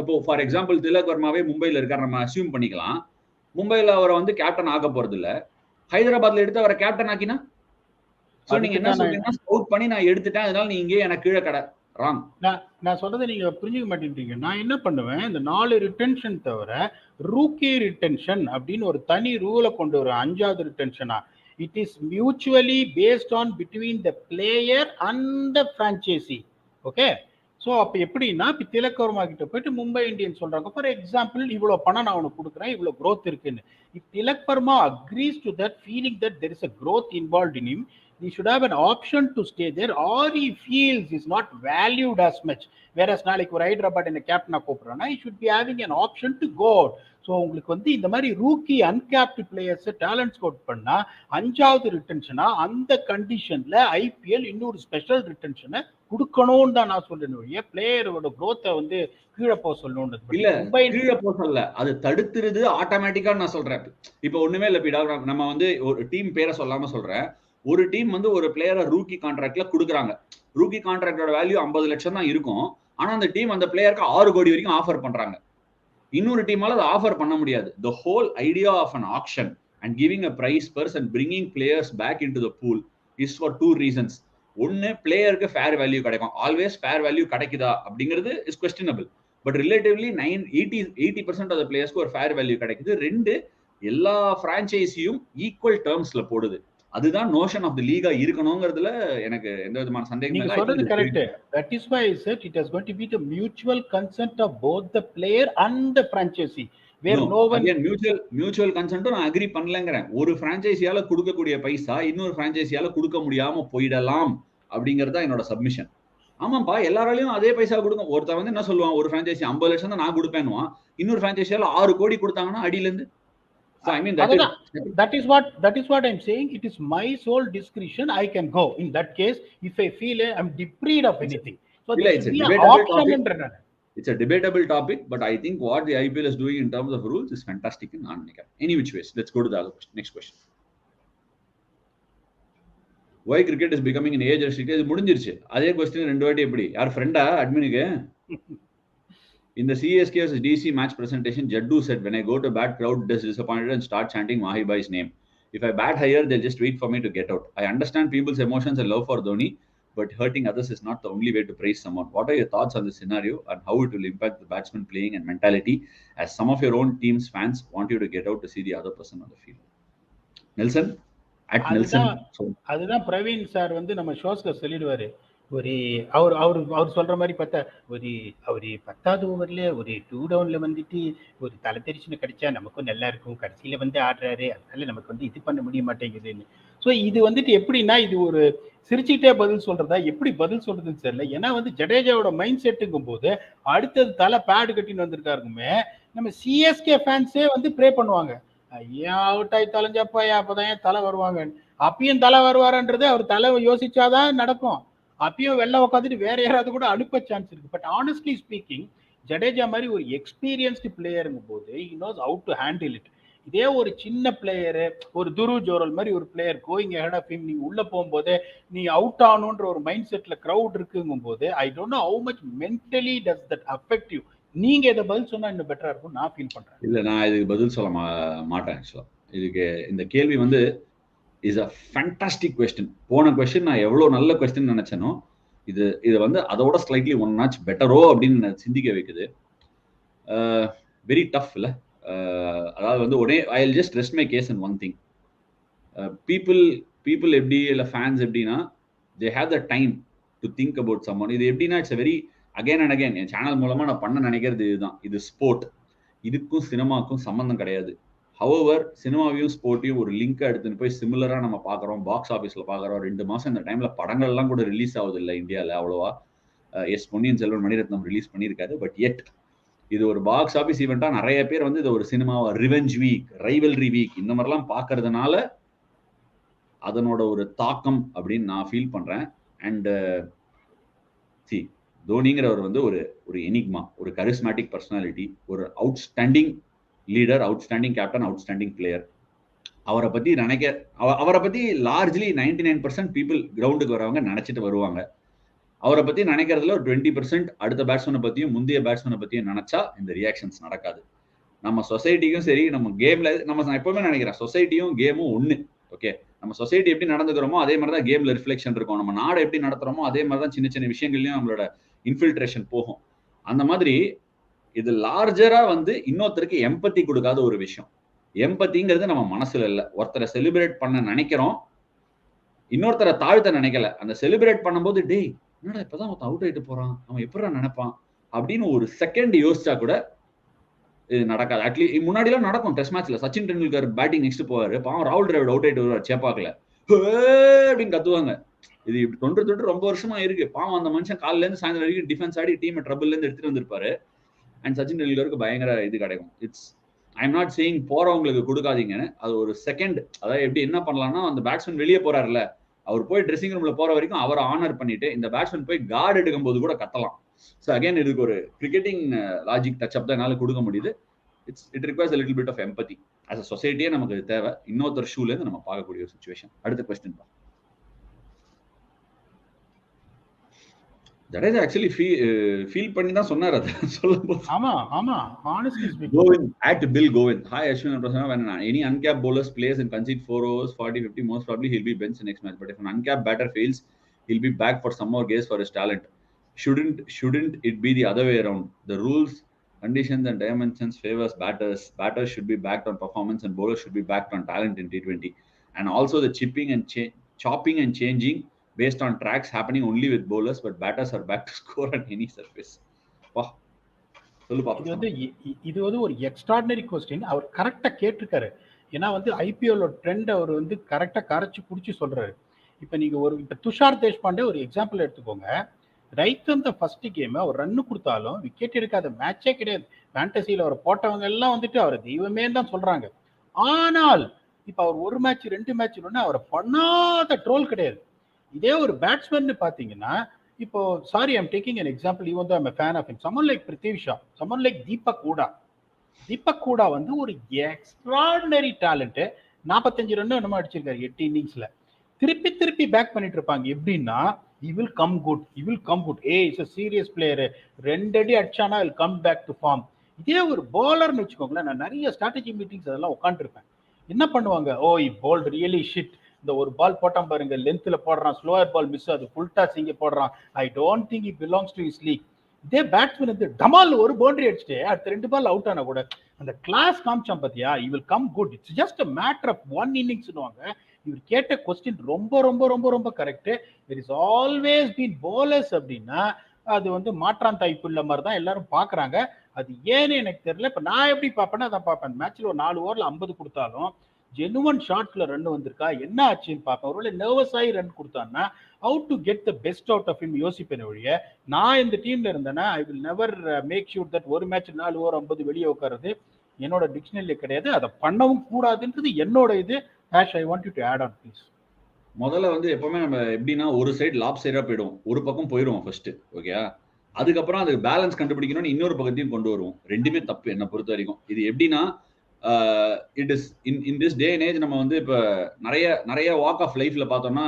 இப்போ ஃபார் எக்ஸாம்பிள் திலக் வர்மாவே மும்பைல இருக்காரு நம்ம அசியூம் பண்ணிக்கலாம். மும்பைல அவரை வந்து கேப்டன் ஆக போறது இல்ல. ஹைதராபாத்ல எடுத்து அவரை கேப்டன் ஆக்கினா நீங்க என்ன சொல்றீங்கன்னா ஸ்கவுட் பண்ணி நான் எடுத்துட்டேன், அதனால நீ இங்கே எனக்கு கீழே கடை ராங். நான் சொல்றதை நீங்க புரிஞ்சுக்க மாட்டேன்றீங்க. நான் என்ன பண்ணுவேன், இந்த 4 ரிட்டென்ஷன் தவிர ரூக்கி ரிட்டென்ஷன் அப்படின்னு ஒரு தனி ரூலை கொண்டு வரும். 5வது ரிட்டென்ஷனா, it is mutually based on between the player and the franchisee. Okay. So அப்போ எப்படின்னா இப்போ திலக் வர்மா கிட்ட போயிட்டு மும்பை இந்தியன்ஸ் சொல்றாங்க, ஃபார் எக்ஸாம்பிள் இவ்வளோ பணம் நான் உனக்கு கொடுக்குறேன், இவ்வளோ க்ரோத் இருக்குன்னு. If Tilak Varma agrees to that, feeling that there is a growth involved in him, he should have an option to stay there, or he feels is not valued as much. Whereas நாளைக்கு ஒரு ஹைதராபாத் என்ன கேப்டனா கூப்பிடுறாங்கன்னா he should be having an option to go out. So உங்களுக்கு வந்து இந்த மாதிரி Roorkee uncapped players talent scout பண்ணா 5வது ரிட்டென்ஷனா அந்த கண்டிஷன்ல ஐபிஎல் இன்னொரு ஸ்பெஷல் ரிட்டென்ஷனை கொடுக்கணும்னு தான் நான் சொல்றேன். பிளேயரோட க்ரோத்தை வந்து கீழே போக சொல்லணும் இல்ல, கீழே போக சொல்லல, அது தடுத்துருது ஆட்டோமேட்டிக்கா. நான் சொல்றேன் இப்போ ஒண்ணுமே இல்ல PDogg, நம்ம வந்து ஒரு டீம் பேரை சொல்லாம சொல்றேன். ஒரு டீம் வந்து ஒரு பிளேயரை ரூக்கி கான்ட்ராக்ட்ல கொடுக்குறாங்க. ரூக்கி கான்ட்ராக்டோட வேல்யூ 50 லட்சம் தான் இருக்கும். ஆனா அந்த டீம் அந்த பிளேயருக்கு 6 கோடி வரைக்கும் ஆஃபர் பண்றாங்க. இன்னொரு டீமால அதை ஆஃபர் பண்ண முடியாது. The whole idea of an auction and giving a price purse and bringing players back into the pool is for 2 reasons. ஒன்னு, பிளேயருக்கு ஃபேர் வேல்யூ கிடைக்கும். ஆல்வேஸ் ஃபேர் வேல்யூ கிடைக்குதா அப்படிங்கிறது is questionable. But relatively 80% of the பிளேயர்ஸ்க்கு ஒரு fair value கிடைக்குது. 2, எல்லா பிரான்ச்சைஸியும் equal டேர்ம்ஸ்ல போடுது. அதுதான் நோஷன் ஆஃப் தி லீகா இருக்கணும்ங்கிறதுல எனக்கு எந்த விதமான சந்தேகமே இல்ல. நீங்க சொல்றது correct. That is why I said it is going to be the mutual consent of both the player and the franchisee, where no one mutual consent நான் அக்ரி பண்ணலங்கறேன். ஒரு பிரான்ச்சைசியால கொடுக்கக்கூடிய பைசா இன்னொரு பிரான்ச்சைசியால கொடுக்க முடியாம போயிடலாம் அப்படிங்கறது தான் என்னோட சப்மிஷன். ஆமாப்பா, எல்லாராலையும் அதே பைசா கொடுங்க. ஒருத்தன் வந்து என்ன சொல்லுவான், ஒரு பிரான்சைசி 50 லட்சம் தான் நான் கொடுப்பேன்னுவான். இன்னொரு பிரான்சைசியால 6 கோடி கொடுத்தாங்கன்னா அடியில இருந்து. So I mean that is what I'm saying. It is my sole discretion. I can go in that case if I feel I'm deprived of anything. So there should be an option. It's a debatable topic, but I think what the IPL is doing in terms of rules is fantastic in non-nika. Any which ways, let's go to the other question. Next question. Why cricket is becoming an age restricted? இது முடிஞ்சிருச்சு. அதே question ரெண்டு வாட்டி எப்படி? யார் ஃப்ரெண்டா அட்மினுக்கு? In the CSK vs DC match presentation, Jaddu said, when I go to bat, crowd is disappointed and start chanting Mahi Bhai's name. If I bat higher, they'll just wait for me to get out. I understand people's emotions and love for Dhoni, but hurting others is not the only way to praise someone. What are your thoughts on this scenario and how it will impact the batsman playing and mentality, as some of your own team's fans want you to get out to see the other person on the field? Nelson? அதுதான் Praveen sir வந்து நம்ம ஷோஸ்ல சொல்லிடுவாரு. ஒரு அவர் சொல்ற மாதிரி பார்த்தா ஒரு 10வது ஓவர்ல ஒரு 2 டவுன்ல வந்துட்டு ஒரு தலை தெரிச்சுன்னு கிடைச்சா நமக்கும் நல்லா இருக்கும், கடைசியில வந்து ஆடுறாரு, அதனால நமக்கு வந்து இது பண்ண முடிய மாட்டேங்குதுன்னு. ஸோ இது வந்துட்டு எப்படின்னா, இது ஒரு சிரிச்சுக்கிட்டே பதில் சொல்றதா எப்படி பதில் சொல்றதுன்னு தெரியல. ஏன்னா வந்து ஜடேஜாவோட மைண்ட் செட்டுங்கும் போது அடுத்தது தலை பேடு கட்டின்னு வந்திருக்காருக்குமே, நம்ம சிஎஸ்கே ஃபேன்ஸே வந்து ப்ரே பண்ணுவாங்க, ஏன் அவுட் ஆகி தொலைஞ்சப்பா அப்பதான் ஏன் தலை வருவாங்க. அப்பயும் தலை வருவாருன்றது அவர் தலை யோசிச்சாதான் நடக்கும். அப்பயும் வெளில உட்காந்துட்டு வேற யாராவது கூட அனுப்ப சான்ஸ் இருக்கு. பட் ஆனஸ்ட்லி ஸ்பீக்கிங், ஜடேஜா மாதிரி ஒரு எக்ஸ்பீரியன்ஸ்டு பிளேயருங்கும் போது he knows how to handle it. இதே ஒரு சின்ன பிளேயரு, ஒரு துருவ் ஜோரல் மாதிரி ஒரு player going head of him, நீங்க உள்ள போகும்போது நீ அவுட் ஆகணுன்ற ஒரு மைண்ட் செட்ல கிரௌட் இருக்குங்கும் போது I don't know how much mentally does that affect you. நீங்க இதை பதில் சொன்னா இன்னும் பெட்டரா இருக்கும் நான் ஃபீல் பண்றேன். இல்ல, நான் இதுக்கு பதில் சொல்ல மாட்டேன். ஆக்சுவலா இதுக்கு இந்த கேள்வி வந்து இஸ் அ ஃபேண்டாஸ்டிக் கொஸ்டின். போன கொஸ்டின் நான் எவ்வளவு நல்ல கொஸ்டின் நினைச்சேனோ இது வந்து அதோட ஸ்லைட்லி ஒன் நாட்ச் பெட்டரோ அப்படின்னு சிந்திக்க வைக்குது. வெரி டஃப் இல்ல. அதாவது வந்து உடனே I will just rest my case in one thing. People எப்படி இல்லை ஃபேன்ஸ் எப்படின்னா, they have the time to think about summon. இது எப்படின்னா it's very again and again என் சேனல் மூலமா நான் பண்ண நினைக்கிறது இதுதான். இது ஸ்போர்ட், இதுக்கும் சினிமாக்கும் சம்மந்தம் கிடையாது. ஹவவர் சினிமாவையும் ஸ்போர்ட்டையும் ஒரு லிங்க் எடுத்துன்னு போய் சிமிலரா நம்ம பாக்குறோம், பாக்ஸ் ஆஃபீஸ்ல பாக்குறோம். 2 மாசம் இந்த டைம்ல படங்கள்லாம் கூட ரிலீஸ் ஆகுது இல்லை இந்தியாவில் அவ்வளோவா. எஸ், பொன்னியின் செல்வன் மணிரத்னம் ரிலீஸ் பண்ணியிருக்காரு. பட் எட் இது ஒரு பாக்ஸ் ஆஃபீஸ் ஈவெண்டா நிறைய பேர் வந்து இது ஒரு சினிமாவா, ரிவெஞ்ச் வீக், ரைவல்ரி வீக் இந்த மாதிரிலாம் பாக்குறதுனால அதனோட ஒரு தாக்கம் அப்படின்னு நான் ஃபீல் பண்றேன். அண்ட் தோனிங்கிறவர் வந்து ஒரு எனிக்மா, ஒரு கரிஸ்மேட்டிக் பர்சனாலிட்டி, ஒரு outstanding leader, outstanding captain, outstanding player. அவரை பத்தி லார்ஜ்லி 99% பீப்புள் கிரவுண்டுக்கு வரவங்க நினைச்சிட்டு வருவாங்க. அவரை பத்தி நினைக்கிறதுல ஒரு 20% அடுத்த பேட்ஸ்மேனை பத்தியும் முந்தைய பேட்ஸ்மேனை பத்தியும் நினைச்சா இந்த ரியாக்ஷன்ஸ் நடக்காது. நம்ம சொசைட்டிக்கும் சரி, நம்ம கேம்ல நான் எப்பவுமே நினைக்கிறேன் சொசைட்டியும் கேமும் ஒண்ணு. ஓகே, நம்ம சொசைட்டி எப்படி நடந்துக்கிறோமோ அதே மாதிரி தான் கேம்ல ரிஃப்ளெக்ஷன் இருக்கும். நம்ம நாடை எப்படி நடத்துறோமோ அதே மாதிரி தான் சின்ன சின்ன விஷயங்கள்லயும் நம்மளோட இன்ஃபில்ட்ரேஷன் போகும். அந்த மாதிரி இது லார்ஜரா வந்து இன்னொருத்தருக்கு எம்பத்தி கொடுக்காத ஒரு விஷயம். எம்பத்திங்கிறது நம்ம மனசுல இல்ல. ஒருத்தரை செலிப்ரேட் பண்ண நினைக்கிறோம், இன்னொருத்தரை தாழ்த்த நினைக்கல. அந்த செலிப்ரேட் பண்ணும்போது டேய் என்னடா இப்பதான் ஒருத்தன் அவுட் ஆயிட்டு போறான், அவன் எப்படா நினைப்பான் அப்படின்னு ஒரு செகண்ட் யோசிச்சா கூட இது நடக்காது. அட்லீஸ்ட் முன்னாடி எல்லாம் நடக்கும். டெஸ்ட் மேட்ச்ல சச்சின் டெண்டுல்கர் பேட்டிங் நெக்ஸ்ட் போவாரு, பாவம் ராகுல் டிராவிட் அவுட் ஆயிட்டு வருவார், சேப்பாக்கல அப்படின்னு கத்துவாங்க. இது இப்படி தொன்று ரொம்ப வருஷமா இருக்கு. பாவம் அந்த மனுஷன் காலையில இருந்து சாயந்தரம் வரைக்கும் டிஃபென்ஸ் ஆடி டீம் ட்ரபிள்ல இருந்து எடுத்துட்டு வந்திருப்பாரு. அண்ட் சச்சின் டெண்டுல்கருக்கு பயங்கர இது கிடைக்கும். ஐ எம் நாட் சேயிங் போறவங்களுக்கு கொடுக்காதீங்கன்னு. அது ஒரு செகண்ட், அதாவது எப்படி என்ன பண்ணலாம்னா, அந்த பேட்ஸ்மேன் வெளியே போறாருல்ல, அவர் போய் ட்ரெஸ்ஸிங் ரூம்ல போற வரைக்கும் அவரை ஆனர் பண்ணிட்டு இந்த பேட்ஸ்மேன் போய் கார்டு எடுக்கும் போது கூட கத்தலாம். ஸோ அகைன் இதுக்கு ஒரு கிரிக்கெட்டிங் லாஜிக் டச் அப் தான் என்னால கொடுக்க முடியுது. It requires a little bit of empathy. as a society நமக்கு தேவை. இன்னொருத்தர் ஷூல இருந்து நம்ம பார்க்கக்கூடிய ஒரு சிச்சுவேஷன். அடுத்த क्वेश्चन பா. ஜடேஜா ஆக்சுவலி ஃபீல் பண்ணி தான் சொன்னார் அத சொல்லும்போது. ஆமா honestly speaking. Govind at Bill Govind, hi Ashwin and Prasanna, when any uncapped bowler plays and concedes 4 overs 40-50, most probably he'll be benched next match, but if an uncapped batter fails, he'll be back for some more games for his talent. Shouldn't it be the other way around? The rules, conditions and dimensions favors batters. Batters should be backed on performance and bowlers should be backed on talent in T20. And also the chopping and changing based on tracks happening only with bowlers, but batters are back to score on any surface. Wow. இது வந்து ஒரு extraordinary question. அவர் கரெக்டா கேட்டிருக்காரு. ஏன்னா வந்து IPL trend அவர் வந்து கரெக்டா கரைச்சு குடிச்சு சொல்றாரு. இப்ப நீங்க இப்ப துஷார் தேஷ்பாண்டே ஒரு எக்ஸாம்பிள் எடுத்துக்கோங்க. ரைட் அந்த ஃபர்ஸ்ட் கேம் அவர் ரன்னு கொடுத்தாலும் விக்கெட் எடுக்காத மேட்சே கிடையாது. ஃபேண்டசியில் அவர் போட்டவங்க எல்லாம் வந்துட்டு அவர் தெய்வமே தான் சொல்றாங்க. ஆனால் இப்ப அவர் ஒரு மேட்ச் 2 மேட்ச் அவரை பண்ணாத ட்ரோல் கிடையாது. இதே ஒரு பேட்ஸ்மேன் பாத்தீங்கன்னா, இப்போ sorry I'm taking an example, even though I'm a fan of him, someone like Prithvi Shah, someone like Deepak Hooda வந்து ஒரு எக்ஸ்ட்ராடினரி டேலண்ட். 45 ரன் என்னமோ அடிச்சிருக்காரு 8 இன்னிங்ஸ்ல. திருப்பி திருப்பி பேக் பண்ணிட்டு இருப்பாங்க. எப்படின்னா he will come good, ஏய் இட்ஸ் a serious player, 2 அடி அடிச்சானா will come back to form. இதே ஒரு bowlerன்னு வச்சுக்கோங்களேன், நான் நிறைய ஸ்ட்ராட்டஜி மீட்டிங்ஸ் அதெல்லாம் உட்காந்துருப்பேன். என்ன பண்ணுவாங்க, ஓ bowled really shit, இந்த ஒரு பால் போட்டான் பாருங்க, லென்த்ல போடுறான், ஸ்லோயர் பால் மிஸ், அது ஃபுல் டாஸ் இங்க போடுறான், I don't think he belongs to his league. இதே பேட்ஸ்மேன் வந்து டமால் ஒரு பவுண்டரி அடிச்சுட்டு அடுத்த 2 பால் அவுட் ஆனா கூட அந்த கிளாஸ் காமிச்சான் பாத்தியா, he will come good, it's just a matter of one innings-னுவாங்க. இவர் கேட்ட கொஸ்டின் ரொம்ப ரொம்ப ரொம்ப ரொம்ப correct. there is always been bowlers அப்படின்னா அது வந்து மாற்றான் தாய்ப்புள்ள மாதிரி தான் எல்லாரும் பாக்குறாங்க. அது ஏன்னு எனக்கு தெரியல. இப்ப நான் எப்படி பார்ப்பேன்னா அதான் பார்ப்பேன். மேட்ச்ல ஒரு 4 ஓவர்ல 50 கொடுத்தாலும் ஜெனுவன் ஷாட்ல ரன் வந்திருக்கா என்ன ஆச்சுன்னு பார்ப்பேன். ஒருவேளை நர்வஸ் ஆகி run கொடுத்தான்னா how to get the best out of him யோசிப்பேன் ஒழிய, நான் இந்த டீம்ல இருந்தேன்னா I will never make sure that ஒரு மேட்ச் 4 ஓவர் 50 வெளியே உட்காருது என்னோட டிக்ஷனரியில கிடையாது. அதை பண்ணவும் கூடாதுன்றது என்னோட இது. Ash, I want you to add on please. முதல்ல வந்து எப்பவுமே நம்ம எப்படின்னா ஒரு சைடு லாப் சைடா போயிடுவோம், ஒரு பக்கம் போயிடுவோம் ஃபர்ஸ்ட், ஓகே. அதுக்கப்புறம் அதுக்கு பேலன்ஸ் கண்டுபிடிக்கணும்னு இன்னொரு பக்கத்தையும் கொண்டு வருவோம். ரெண்டுமே தப்பு என்ன பொறுத்த வரைக்கும். இது எப்படின்னா it is in this day and age நம்ம வந்து இப்போ நிறைய வாக் ஆஃப் லைஃப்ல பார்த்தோம்னா,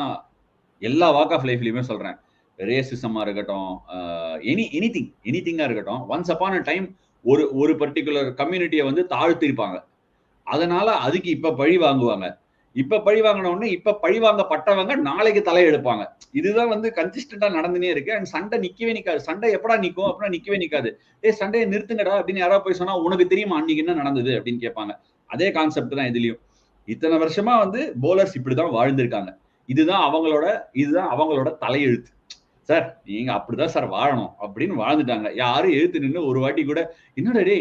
எல்லா வாக் ஆஃப் லைஃப்லயுமே சொல்றேன், ரேசிசமா இருக்கட்டும், எனிதிங்கா இருக்கட்டும், ஒன்ஸ் அப்பான் அ டைம் ஒரு பர்டிகுலர் கம்யூனிட்டியை வந்து தாழ்த்திருப்பாங்க. அதனால அதுக்கு இப்ப பழி வாங்குவாங்க. இப்ப பழி வாங்கின உடனே இப்ப பழி வாங்கப்பட்டவங்க நாளைக்கு தலையெடுப்பாங்க. இதுதான் வந்து கன்சிஸ்டன்டா நடந்துனே இருக்கு. அண்ட் சண்டை நிக்கவே நிக்காது. சண்டை எப்படா நிக்கும் அப்படின்னா நிக்கவே நிக்காது. சண்டையை நிறுத்துங்கடா அப்படின்னு யாராவது போய் சொன்னா, உனக்கு தெரியுமா அன்னைக்கு என்ன நடந்தது அப்படின்னு கேட்பாங்க. அதே கான்செப்ட் தான் இதுலயும். இத்தனை வருஷமா வந்து போலர்ஸ் இப்படிதான் வாழ்ந்திருக்காங்க. இதுதான் அவங்களோட தலையெழுத்து. சார் நீங்க அப்படிதான் சார் வாழணும் அப்படின்னு வாழ்ந்துட்டாங்க. யாரும் எழுத்து நின்று ஒரு வாட்டி கூட என்னடா டே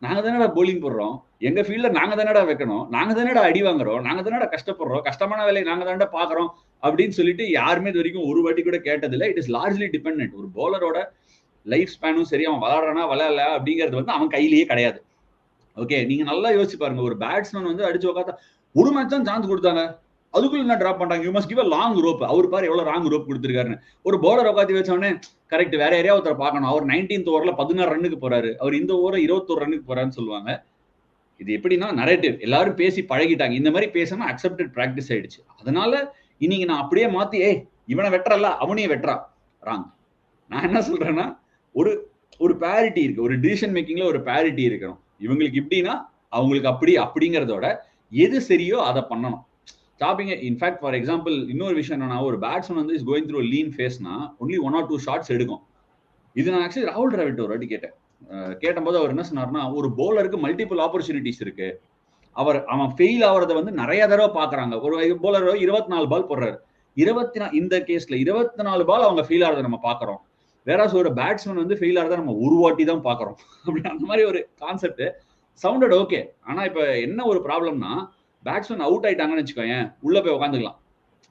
நாங்க தானடா போலிங் போடுறோம், எங்க ஃபீல்ட்ல நாங்க தானடா வைக்கணும், நாங்க தானடா அடி வாங்குறோம், நாங்க தானடா கஷ்டப்படுறோம், கஷ்டமான வேலையை நாங்க தானடா பாக்குறோம் அப்படின்னு சொல்லிட்டு யாருமே இது வரைக்கும் ஒரு வாட்டி கூட கேட்டதில்லை. It is largely dependent. ஒரு போலரோட லைஃப் ஸ்பேனும் சரி, அவன் விளையாடுறானா விளையாடல அப்படிங்கிறது வந்து அவன் கையிலேயே கிடையாது. ஓகே, நீங்க நல்லா யோசிச்சு பாருங்க. ஒரு பேட்ஸ்மேன் வந்து அடிச்சு உட்காந்தா ஒரு மேட்ச் தான் சான்ஸ் கொடுத்தாங்க, அதுக்குள்ள என்ன டிராப் பண்றாங்க. You must give a long rope. அவர் பாரு எவ்வளவு ராங் ரோப் கொடுத்திருக்காருன்னு. ஒரு பவுலர் உட்காந்து வச்சோடனே கரெக்ட் வேற யாரையா ஒருத்தர் பார்க்கணும். அவர் 19th ஓவர்ல 16 ரன்னுக்கு போறாரு, அவர் இந்த ஓவர் 21 ரன்னுக்கு போறாருன்னு சொல்லுவாங்க. இது எப்படின்னா நரேட்டிவ், எல்லாரும் பேசி பழகிட்டாங்க. இந்த மாதிரி பேசணும் அக்செப்டட் பிராக்டிஸ் ஆயிடுச்சு. அதனால இன்னைக்கு நான் அப்படியே மாத்தி இவனை வெட்டுறல அவனையும் வெட்டுறா, ராங். நான் என்ன சொல்றேன்னா ஒரு பேரிட்டி இருக்கு, ஒரு டிசிஷன் மேக்கிங்ல ஒரு பேரிட்டி இருக்கணும். இவங்களுக்கு இப்படின்னா அவங்களுக்கு அப்படிங்கிறதோட எது சரியோ அதை பண்ணணும். ஸ்டாப்பிங். இன்ஃபேக்ட் ஃபார் எக்ஸாம்பிள் இன்னொரு விஷயம் என்னன்னா, ஒரு பேட்ஸ்மேன் வந்து இஸ் கோயிங் த்ரூ லீன் ஃபேஸ்னா ஒன்லி 1 or 2 ஷாட்ஸ் எடுக்கும். இது நான் ஆக்சுவலி ராகுல் டிராவிட் ஒரு வாட்டி கேட்டபோது அவர் என்ன சொன்னார்னா, ஒரு பவுலருக்கு மல்டிபிள் ஆப்பர்ச்சுனிட்டிஸ் இருக்கு, அவன் ஃபெயில் ஆகிறத வந்து நிறைய தடவை பாக்குறாங்க. ஒரு பவுலர் 24 பால் போடுறாரு, இந்த கேஸ்ல 24 பால் அவங்க ஃபெயில் ஆகிறத நம்ம பாக்குறோம். வேற ஒரு பேட்ஸ்மேன் வந்து ஃபெயில் ஆகிறத நம்ம ஒரு வாட்டி தான் பாக்குறோம். அப்படி அந்த மாதிரி ஒரு கான்செப்ட் சவுண்டட் ஓகே. ஆனா இப்ப என்ன ஒரு ப்ராப்ளம்னா, பேட்ஸ்மேன் அவுட் ஆயிட்டாங்கன்னு வச்சுக்கோங்க, உள்ள போய் உட்காந்துக்கலாம்,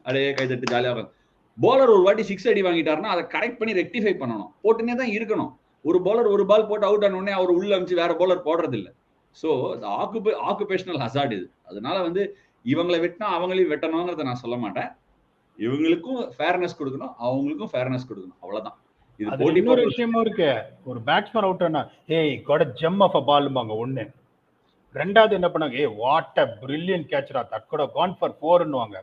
அப்படியே கைதட்டு ஜாலியா உட்காந்து. போலர் ஒரு வாட்டி 6 அடி வாங்கிட்டாருன்னா அதை கரெக்ட் பண்ணி ரெக்டிஃபை பண்ணணும், போட்டுனே தான் இருக்கணும். ஒரு போலர் ஒரு பால் போட்டு அவுட் ஆன உடனே அவர் உள்ள அமிச்சு வேற போலர் போடுறது இல்லை. ஸோ ஆக்குபேஷனல் ஹசார்ட் இது. அதனால வந்து இவங்களை வெட்டினா அவங்களையும் வெட்டணுங்கிறத நான் சொல்ல மாட்டேன். இவங்களுக்கும் ஃபேர்னஸ் கொடுக்கணும், அவங்களுக்கும் ஃபேர்னஸ் கொடுக்கணும், அவ்வளவுதான். இது போட்டி. இன்னொரு விஷயமும் இருக்கு. ஒரு பேட்ஸ்மேன் அவுட் ஆனா caught a gem of a ballம்பாங்க ஒண்ணு. ரெண்டாவது என்ன பண்ணாங்க, வாட் அ பிரில்லியன்ட் கேட்சரா, that could have gone for 4ன்னுவாங்க.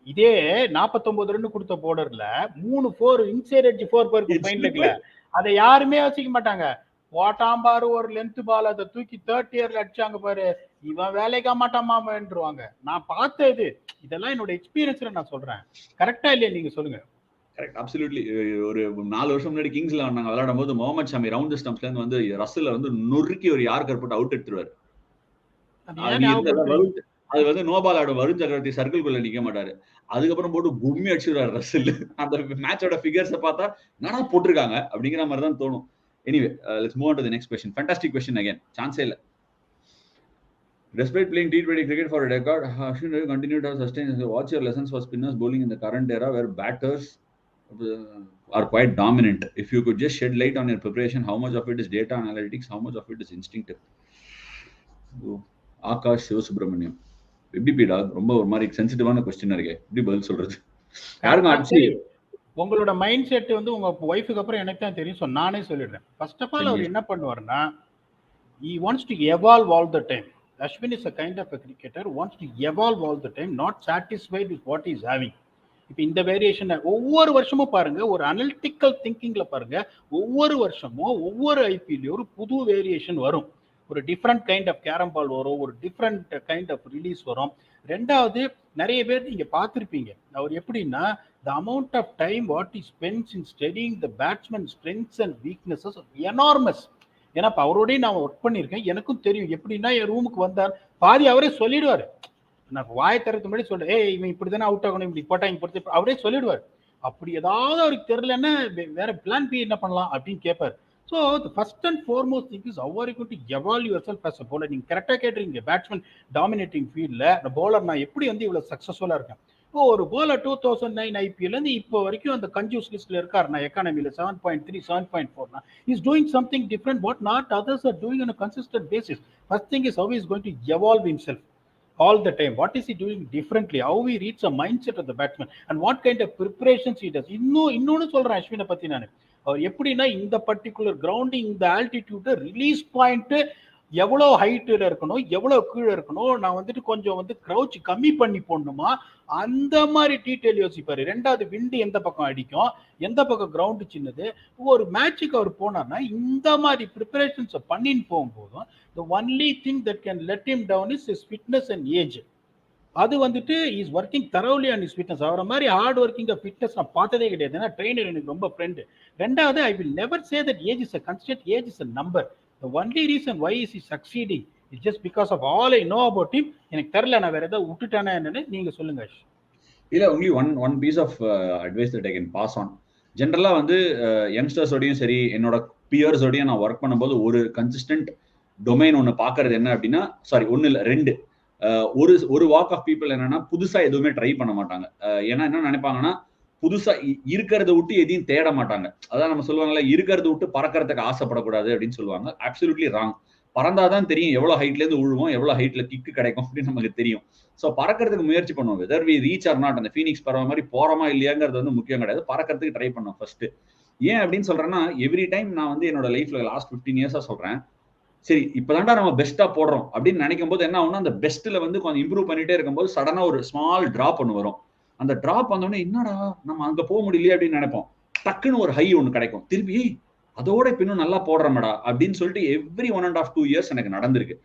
இதே 49 ரன் கொடுத்த போர்டர்ல 3 4 இன்சைட் எட்ஜ் 4 பேருக்கு ஃபைன் லெக்ல, அதை யாருமே வச்சுக்க மாட்டாங்க. போட்டாம் பாரு ஒரு லென்த் பால், அதை தூக்கி 30 இயர்ல அடிச்சாங்க பாரு, இவன் வேலைக்கா மாட்டாமான்றுவாங்க. நான் பார்த்த இதெல்லாம் என்னோட எக்ஸ்பீரியன்ஸ்ல நான் சொல்றேன். கரெக்டா இல்லையா நீங்க சொல்லுங்க. Correct, absolutely. ஒரு 4 வருஷம் முன்னாடி கிங்ஸ்ல நாங்க விளையாடும் போது முகமது ஷமி ரவுண்ட் ஸ்டம்ப்ஸ்ல இருந்து வந்து ரஸ்ஸல்ல வந்து நொறுக்கி ஒரு யார்கர் போட்டு அவுட் எடுத்துருவாரு. அது வந்து நோபால் ஆடும், வருண் சக்கரவர்த்தி சர்க்கிள்குள்ள நிக்க மாட்டாரு. அதுக்கப்புறம் போட்டு கும்மி அடிச்சுடுறாரு ரஸ்ஸல். அந்த மேட்சோட ஃபிகர்ஸை பார்த்தா என்னடா போட்டிருக்காங்க அப்படிங்கிற மாதிரி தான் தோணும். Anyway, let's move on to the next question. Fantastic question again, சான்ஸே இல்ல. Despite playing T20 cricket for a decade, Ashwin Ravi continued to sustain. What's your lessons for spinners bowling in the current era where batters are quite dominant. If you could just shed light on your preparation, how much of it is data analytics, how much of it is instinctive? Akash Sivasubramaniam. எப்படி PDogg ரொம்ப ஒரு மாதிரி சென்சிட்டிவான கொஸ்டினா இருக்கே, எப்படி பதில் சொல்றது? யாருக்கும் ஆக்சுவலி உங்களோட மைண்ட் செட் வந்து உங்க ஒய்ஃபுக்கு அப்புறம் எனக்கு தான் தெரியும். ஸோ நானே சொல்லிடுறேன். ஃபர்ஸ்ட் ஆஃப் ஆல் அவர் என்ன பண்ணுவாருன்னா, he wants to evolve all the time. Ashwin is a kind of a cricketer who wants to evolve all the time, not satisfied with what he is having. இப்போ இந்த variation ஒவ்வொரு வருஷமும் பாருங்க, ஒரு analytical திங்கிங்ல பாருங்க, ஒவ்வொரு வருஷமும் ஒவ்வொரு ஐபிஎல்லையும் ஒரு புது வேரியேஷன் வரும். ஒரு டிஃப்ரெண்ட் கைண்ட் ஆஃப் கேரம் பால் வரும், ஒரு டிஃப்ரெண்ட் கைண்ட் ஆஃப் ரிலீஸ் வரும். ரெண்டாவது, நிறைய பேர் நீங்க பார்த்துருப்பீங்க, அவர் எப்படின்னா the amount of time what he spends in studying the batsman's strengths and weaknesses are enormous. ஏன்னா இப்போ அவரோடய நான் ஒர்க் பண்ணியிருக்கேன், எனக்கும் தெரியும். எப்படின்னா என் ரூமுக்கு வந்தார் பாதி அவரே சொல்லிடுவார். நான் வாய் தரத்துக்கு முன்னாடி சொல்றேன், ஏய் இவன் இப்படி தானே அவுட் ஆகணும், இப்படி போட்டாங்க பொறுத்து அவரே சொல்லிடுவார். அப்படி ஏதாவது அவருக்கு தெரியலன்னா வேற பிளான் பி என்ன பண்ணலாம் அப்படின்னு கேட்பார். So first and foremost thing is how are you going to evolve yourself as a bowler. நீங்கள் கரெக்டாக கேட்டுறீங்க, பேட்ஸ்மேன் டாமினேட்டிங் ஃபீல்டில் அந்த பவுலர் நான் எப்படி வந்து இவ்வளோ சக்ஸஸ்ஃபுல்லாக இருக்கேன். இப்போ ஒரு பவுலர் 2009 ஐபிஎல் இப்போ வரைக்கும் அந்த கன்ஜூஸ் லிஸ்ட்ல இருக்காரு. நான் எக்கானமியில் 7.3 7.4 is doing something different what not others are doing on a consistent basis. First thing is how is going to evolve himself all the time. What is he doing differently? How he reads the mindset of the batsman and what kind of preparations he does. இன்னொன்னு சொல்றேன் அஸ்வினை பத்தி நான், அவர் எப்படின்னா இந்த particular grounding, இந்த altitude, release point எவ்வளோ ஹைட்டில் இருக்கணும், எவ்வளோ கீழே இருக்கணும், நான் வந்துட்டு கொஞ்சம் வந்து க்ரௌச் கம்மி பண்ணி போடணுமா, அந்த மாதிரி டீட்டெயில் யோசிப்பாரு. ரெண்டாவது, விண்டு எந்த பக்கம் அடிக்கும், எந்த பக்கம் கிரவுண்டு சின்னது. ஒரு மேட்சுக்கு அவர் போனார்னா இந்த மாதிரி ப்ரிப்பரேஷன்ஸை பண்ணின்னு போகும்போதும் the only thing that can let him down is his fitness and age. அது வந்துட்டு is working தரோலி on is fitness. அவரை மாதிரி ஹார்ட் ஒர்க்கிங் ஃபிட்னஸ் நான் பார்த்ததே கிடையாது. ஏன்னா ட்ரெயினர் எனக்கு ரொம்ப ஃப்ரெண்டு. ரெண்டாவது, ஐ will never say that age is a constant, age is a number. The only reason why is he succeeding is just because of all I know about him. எனக்கு தெரியல நான் வேற ஏதாவது விட்டுட்டானா என்னன்னு நீங்க சொல்லுங்க. இல்ல, only one piece of advice that I can pass on. ஜென்ரலா வந்து யங்ஸ்டர்ஸோடையும் சரி, என்னோட பியர்ஸோடையும் நான் ஒர்க் பண்ணும்போது ஒரு கன்சிஸ்டன்ட் டொமைன் ஒன்று பார்க்கறது என்ன அப்படின்னா, ஒன்னு இல்லை ரெண்டு, ஒரு வாக் ஆஃப் பீப்புள் என்னன்னா புதுசா எதுவுமே ட்ரை பண்ண மாட்டாங்க. ஏன்னா என்ன நினைப்பாங்கன்னா, புதுசா இருக்கிறத விட்டு எதையும் தேட மாட்டாங்க. அதான் நம்ம சொல்லுவாங்கல்ல, இருக்கிறத விட்டு பறக்கிறதுக்கு ஆசைப்படக்கூடாது அப்படின்னு சொல்லுவாங்க. Absolutely wrong. பறந்தாதான் தெரியும் எவ்வளவு ஹைட்ல இருந்து விழுவோம், எவ்வளவு ஹைட்ல கிக்கு கிடைக்கும் அப்படின்னு நமக்கு தெரியும். ஸோ பறக்கிறதுக்கு முயற்சி பண்ணுவோம். Whether we reach or not, அந்த ஃபீனிக்ஸ் பறவை மாதிரி போறோமா இல்லையாங்கிறது வந்து முக்கியம் கிடையாது. பறக்கிறதுக்கு ட்ரை பண்ணோம் ஃபர்ஸ்ட். ஏன் அப்படின்னு சொல்றேன்னா, எவ்ரி டைம் நான் வந்து என்னோட லைஃப்ல லாஸ்ட் 15 இயர்ஸா சொல்றேன், சரி இப்பதான்டா நம்ம பெஸ்டா போடுறோம் அப்படின்னு நினைக்கும் போது என்ன ஆகும்னா, அந்த பெஸ்ட்ல வந்து கொஞ்சம் இம்ப்ரூவ் பண்ணிட்டே இருக்கும்போது சடனா ஒரு ஸ்மால் டிராப் ஒன்று வரும். அந்த டிராப் வந்தோடனே என்னடா நம்ம அங்க போக முடியலையே அப்படின்னு நினைப்போம். டக்குன்னு ஒரு ஹை ஒன்று கிடைக்கும். திருப்பி அதோட இப்ப இன்னும் நல்லா போடுறோம்டா அப்படின்னு சொல்லிட்டு எவ்ரி 1.5 2 இயர்ஸ் எனக்கு நடந்திருக்கு.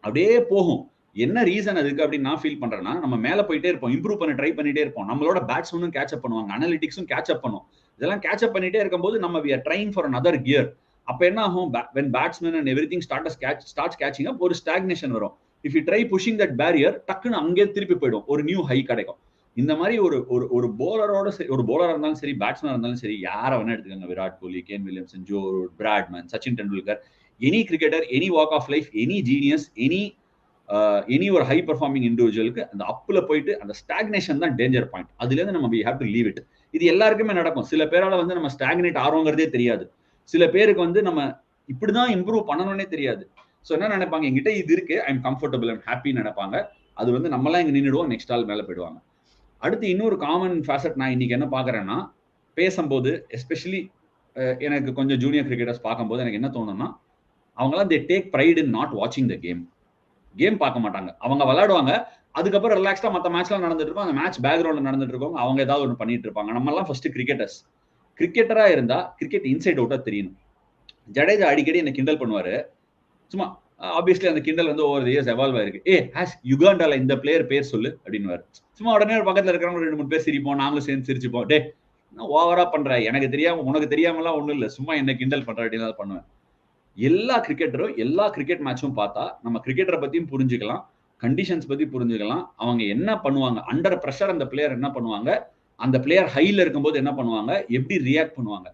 அப்படியே போகும். என்ன ரீசன் அதுக்கு அப்படின்னு நான் ஃபீல் பண்றேன்னா, நம்ம மேல போயிட்டே இருப்போம், இம்ப்ரூவ் பண்ண ட்ரை பண்ணிட்டே இருப்போம். நம்மளோட பேட்ஸ்மேனும் கேட்சப் பண்ணுவாங்க, அனலிட்டிக்ஸும் கேட்சப் பண்ணும். இதெல்லாம் கேட்சப் பண்ணிட்டே இருக்கும்போது நம்ம we are trying for another gear. அப்ப என்ன ஆகும், when batsmen and everything starts catching up, ஒரு ஸ்டாக்னேஷன் வரும். if you try pushing that barrier, டக்குன்னு அங்கே திருப்பி போயிடும், ஒரு நியூ ஹை கிடைக்கும். இந்த மாதிரி ஒரு போலரோட ஒரு போலரா இருந்தாலும் சரி, பேட்ஸ்மேனா இருந்தாலும் சரி, யாரை வேணா எடுத்துக்கோங்க, Virat Kohli, Kane Williamson, Joe Root, Bradman, Sachin Tendulkar, any cricketer, any walk of life, any genius, any ஒரு ஹை பெர்ஃபார்மிங் இண்டிவிஜுவலுக்கு அந்த அப்ல போயிட்டு அந்த ஸ்டாக்னேஷன் தான் டேஞ்சர் பாயிண்ட். அதுல இருந்து நம்ம we have to leave it. இது எல்லாருக்குமே நடக்கும். சில பேரால வந்து நம்ம ஸ்டாக்னேட் ஆறோங்கிறதே தெரியாது. சில பேருக்கு வந்து நம்ம இப்படிதான் இம்ப்ரூவ் பண்ணணும்னே தெரியாது. ஸோ என்ன நினைப்பாங்க, என்கிட்ட இது இருக்கு, ஐ எம் கம்ஃபர்டபிள் அண்ட் ஹாப்பின்னு நினைப்பாங்க. அது வந்து நம்மளாம் இங்க நின்றுடுவோம், நெக்ஸ்ட் ஆள் மேல போயிடுவாங்க. அடுத்து இன்னொரு காமன் ஃபேசட் நான் இன்னைக்கு என்ன பாக்குறேன்னா, பேசும்போது எஸ்பெஷலி எனக்கு கொஞ்சம் ஜூனியர் கிரிக்கெட்டர்ஸ் பார்க்கும்போது எனக்கு என்ன தோணும்னா, அவங்களாம் they take pride in not watching the game. Game பார்க்க மாட்டாங்க, அவங்க விளையாடுவாங்க, அதுக்கப்புறம் ரிலாக்ஸ்டா மற்ற மேட்ச்லாம் நடந்துட்டு இருக்கும், அந்த மேட்ச் பேக்ரவுண்ட்ல நடந்துட்டு இருக்கோம், அவங்க ஏதாவது ஒன்று பண்ணிட்டு இருப்பாங்க. நம்ம எல்லாம் ஃபர்ஸ்ட் கிரிக்கெட்டர்ஸ். கிரிக்கெட்டரா இருந்தா கிரிக்கெட் இன்சைட் அவுட்டா தெரியணும். ஜடேஜா அடிக்கடி என்ன கிண்டல் பண்ணுவாரு. சும்மா ஆப்வியஸ்லி அந்த கிண்டல் வந்து ஓவர் தி இயர்ஸ் எவால்வ் ஆயிருக்கு. யுகாண்டால இந்த பிளேயர் பேர் சொல்லு அப்படின்னுவாரு. சும்மா உடனே ஒரு பக்கத்துல இருக்கிறவங்க 2-3 பேர் சிரிப்போம், நாங்களும் சேர்ந்து சிரிச்சுப்போம். டே ஓவரா பண்ற, எனக்கு தெரியாம உனக்கு தெரியாமலாம் ஒண்ணும் இல்லை, சும்மா என்ன கிண்டல் பண்ற அப்படின்னு பண்ணுவேன். எல்லா கிரிக்கெட்டரும் எல்லா கிரிக்கெட் மேட்சும் பார்த்தா நம்ம கிரிக்கெட்டரை பத்தியும் புரிஞ்சுக்கலாம், கண்டிஷன்ஸ் பத்தி புரிஞ்சுக்கலாம், அவங்க என்ன பண்ணுவாங்க, அண்டர் பிரஷர் அந்த பிளேயர் என்ன பண்ணுவாங்க, அந்த பிளேயர் ஹைல இருக்கும்போது என்ன பண்ணுவாங்க, எப்படி ரியாக்ட் பண்ணுவாங்க.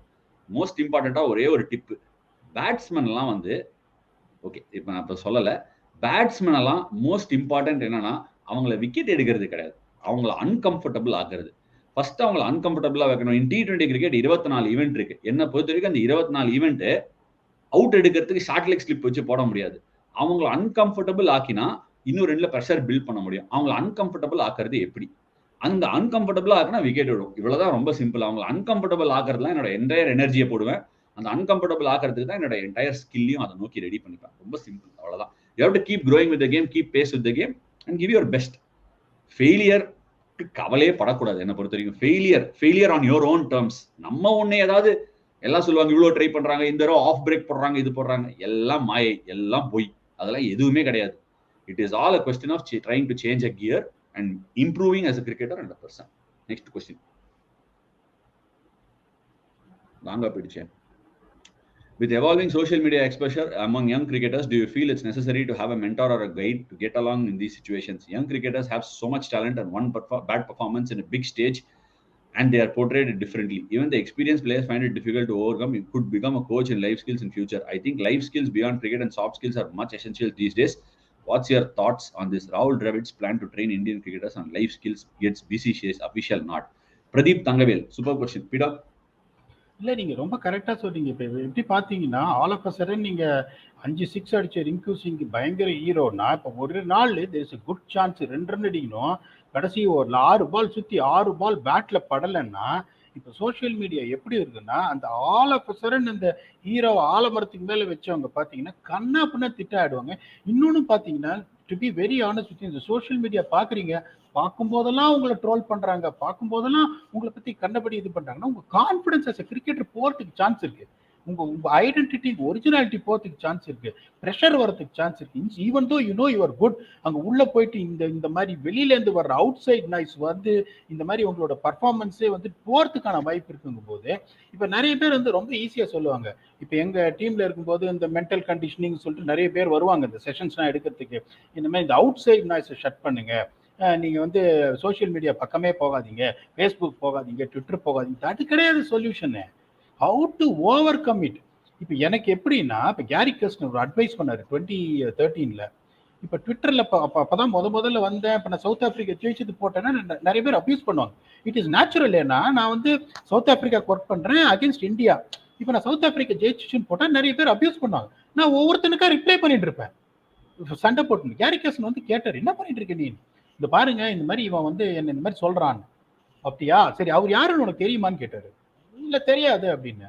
மோஸ்ட் இம்பார்ட்டண்டா ஒரே ஒரு டிப்பு, பேட்ஸ்மேன் எல்லாம் வந்து ஓகே இப்ப நான் இப்ப சொல்லல, பேட்ஸ்மேன் எல்லாம் மோஸ்ட் இம்பார்ட்டன்ட் என்னன்னா அவங்கள விக்கெட் எடுக்கிறது கிடையாது, அவங்கள அன்கம்ஃபர்டபுள் ஆக்குறது. ஃபர்ஸ்ட் அவங்களை அன்கம்ஃபர்டபுளா வைக்கணும். இன் T20 கிரிக்கெட் 24 ஈவெண்ட் இருக்கு. என்ன பொறுத்த வரைக்கும் அந்த 24 ஈவெண்ட் அவுட் எடுக்கிறதுக்கு ஷார்ட் லெக் ஸ்லிப் வச்சு போட முடியாது. அவங்களை அன்கம்ஃபர்டபுள் ஆக்கினா இன்னும் 2ல ப்ரெஷர் பில்ட் பண்ண முடியும். அவங்களை அன்கம்ஃபர்டபுள் ஆக்குறது எப்படி? அந்த அன்கம்ஃபர்டபுள் ஆக்கினா விக்கெட் விடும். இவ்வளவுதான், ரொம்ப சிம்பிள். அவங்களை அன்கம்ஃபர்டபுள் ஆக்குறதுலாம் என்னோட என்டையர் எனர்ஜியை போடுவேன். அந்த அன்கம்ஃபர்டபிள் ஆக்கிறதுக்கு தான் என்னோட என்டையர் ஸ்கில்லையும் அதை நோக்கி ரெடி பண்ணிப்பேன். ரொம்ப சிம்பிள், அவ்வளவுதான். You have to keep growing with the game, keep pace with the game and give your best. Failure கவலையே படக்கூடாது. என்ன பொறுத்த வரைக்கும் failure on your own terms. நம்ம ஒண்ணு ஏதாவது எல்லாம் சொல்லுவாங்க, இவ்வளவு ட்ரை பண்றாங்க, இந்த தடவை ஆஃப் பிரேக் போடுறாங்க, இது போடுறாங்க, எல்லாம் மாயை, எல்லாம் பொய். அதெல்லாம் எதுவுமே கிடையாது. It is all a question of trying to change a gear and improving as a cricketer and a person. Next question. வாங்க பிடிச்சேன். With evolving social media exposure among young cricketers, do you feel it's necessary to have a mentor or a guide to get along in these situations? Young cricketers have so much talent, and one bad performance in a big stage and they are portrayed differently. Even the experienced players find it difficult to overcome. You could become a coach in life skills in future. I think life skills beyond cricket and soft skills are much essential these days. What's your thoughts on this? Rahul Dravid's plan to train Indian cricketers on life skills gets BCCI's official nod. Pradeep Tangavel, super question. PDogg. இல்லை, நீங்கள் ரொம்ப கரெக்டாக சொல்றீங்க. இப்போ எப்படி பார்த்தீங்கன்னா, all of a sudden நீங்கள் 5 6 அடிச்ச ரிங்கு சிங் பயங்கர ஹீரோனா, இப்போ ஒரு நாள் there is good chance 2 run அடிக்கணும், கடைசி ஓவரில் 6 பால் சுற்றி 6 பால் பேட்டில் படலைன்னா, இப்போ சோஷியல் மீடியா எப்படி இருக்குன்னா, அந்த ஆல் ஆஃப் அ சடன் அந்த ஹீரோவை ஆலமரத்துக்கு மேலே வச்சவங்க பார்த்தீங்கன்னா கண்ணா பின்னா திட்டாடுவாங்க. இன்னொன்று பார்த்தீங்கன்னா, டு பி வெரி ஆனஸ்ட், இந்த சோஷியல் மீடியா பார்க்குறீங்க, பார்க்கும்போதெல்லாம் உங்களை ட்ரோல் பண்றாங்க, பார்க்கும்போதெல்லாம் உங்களை பத்தி கண்டபடி இது பண்றாங்கன்னா, உங்க கான்பிடன்ஸ் அஸ் கிரிக்கெட்டர் போறதுக்கு சான்ஸ் இருக்கு. உங்க ஐடென்டிட்டி, ஒரிஜினாலிட்டி போறதுக்கு சான்ஸ் இருக்கு. ப்ரெஷர் வரதுக்கு சான்ஸ் இருக்கு. Even though you know your good, அங்க உள்ள போயிட்டு இந்த மாதிரி வெளியில இருந்து வர்ற அவுட் சைட் நாய்ஸ் வந்து இந்த மாதிரி உங்களோட பர்ஃபார்மன்ஸே வந்து போறதுக்கான வாய்ப்பு இருக்குங்கும் போது, இப்ப நிறைய பேர் வந்து ரொம்ப ஈஸியா சொல்லுவாங்க. இப்ப எங்க டீம்ல இருக்கும்போது இந்த மென்டல் கண்டிஷனிங் சொல்லிட்டு நிறைய பேர் வருவாங்க இந்த செஷன்ஸ்லாம் எடுக்கிறதுக்கு. இந்த மாதிரி இந்த அவுட் சைட் நாய்ஸை ஷட் பண்ணுங்க, நீங்க வந்து சோஷியல் மீடியா பக்கமே போகாதீங்க, ஃபேஸ்புக் போகாதீங்க, ட்விட்டர் போகாதீங்க. அது கிடையாது solution. How to over come it. இப்போ எனக்கு எப்படின்னா, இப்போ கேரி கர்ஸ்டன் ஒரு அட்வைஸ் பண்ணாரு 2013. இப்போ ட்விட்டர்ல அப்பதான் முதல்ல வந்தேன். இப்போ நான் சவுத் ஆப்பிரிக்கா ஜெயிச்சது போட்டேன்னா நிறைய பேர் அப்யூஸ் பண்ணுவாங்க. It is natural. ஏன்னா நான் வந்து சவுத் ஆப்பிரிக்காக்கு ஒர்க் பண்றேன் அகேன்ஸ்ட் இந்தியா. இப்போ நான் சவுத் ஆப்பிரிக்கா ஜெயிச்சுன்னு போட்டா நிறைய பேர் அப்யூஸ் பண்ணுவாங்க. நான் ஒவ்வொருத்தனுக்கா ரிப்ளை பண்ணிட்டு இருப்பேன், சண்டை போட்டு. கேரி கர்ஸ்டன் வந்து கேட்டார், என்ன பண்ணிட்டு இருக்க நீ? இந்த பாருங்க, இந்த மாதிரி இவன் வந்து என்ன இந்த மாதிரி சொல்றான். அப்படியா, சரி, அவர் யாருன்னு உனக்கு தெரியுமான்னு கேட்டாரு. இல்ல தெரியாது அப்படின்னு.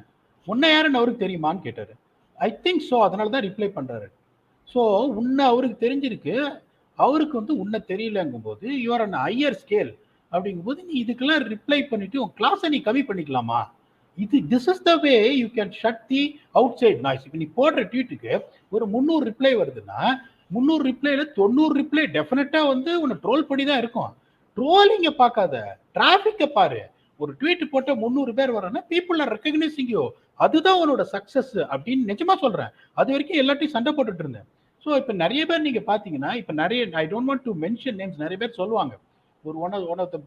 உன்னை யாருன்னு அவருக்கு தெரியுமான்னு கேட்டாரு. ஐ திங்க் ஸோ, அதனாலதான் ரிப்ளை பண்றாரு. ஸோ உன்னை அவருக்கு தெரிஞ்சிருக்கு, அவருக்கு வந்து உன்னை தெரியலங்கும் போது யூஆர் அன் ஹையர் ஸ்கேல். அப்படிங்கும் போது நீ இதுக்கெல்லாம் ரிப்ளை பண்ணிட்டு உன் கிளாஸை நீ கம்மி பண்ணிக்கலாமா? This is the way you can shut the outside noise. இப்போ நீ போடுற ட்வீட்டுக்கு ஒரு 300 ரிப்ளை வருதுன்னா, 300 ரிப்ளைல 90 ரிப்ளை டெஃபினட்டா வந்து உன்னை ட்ரோல் பண்ணி தான் இருக்கும். ட்ரோலிங்க பார்க்காத, டிராஃபிக்கை பாரு. ஒரு ட்வீட் போட்ட 300 பேர் வரனா, பீப்புள் ஆர் ரெகக்னைசிங் யூ. அதுதான் உன்னோட சக்சஸ் அப்படின்னு நிஜமா சொல்றேன். அது வரைக்கும் எல்லாத்தையும் சண்டை போட்டுட்டு இருந்தேன். ஸோ இப்போ நிறைய பேர் நீங்க பாத்தீங்கன்னா, இப்போ நிறைய, I don't want to mention names, நிறைய பேர் சொல்லுவாங்க. ஒரு one of the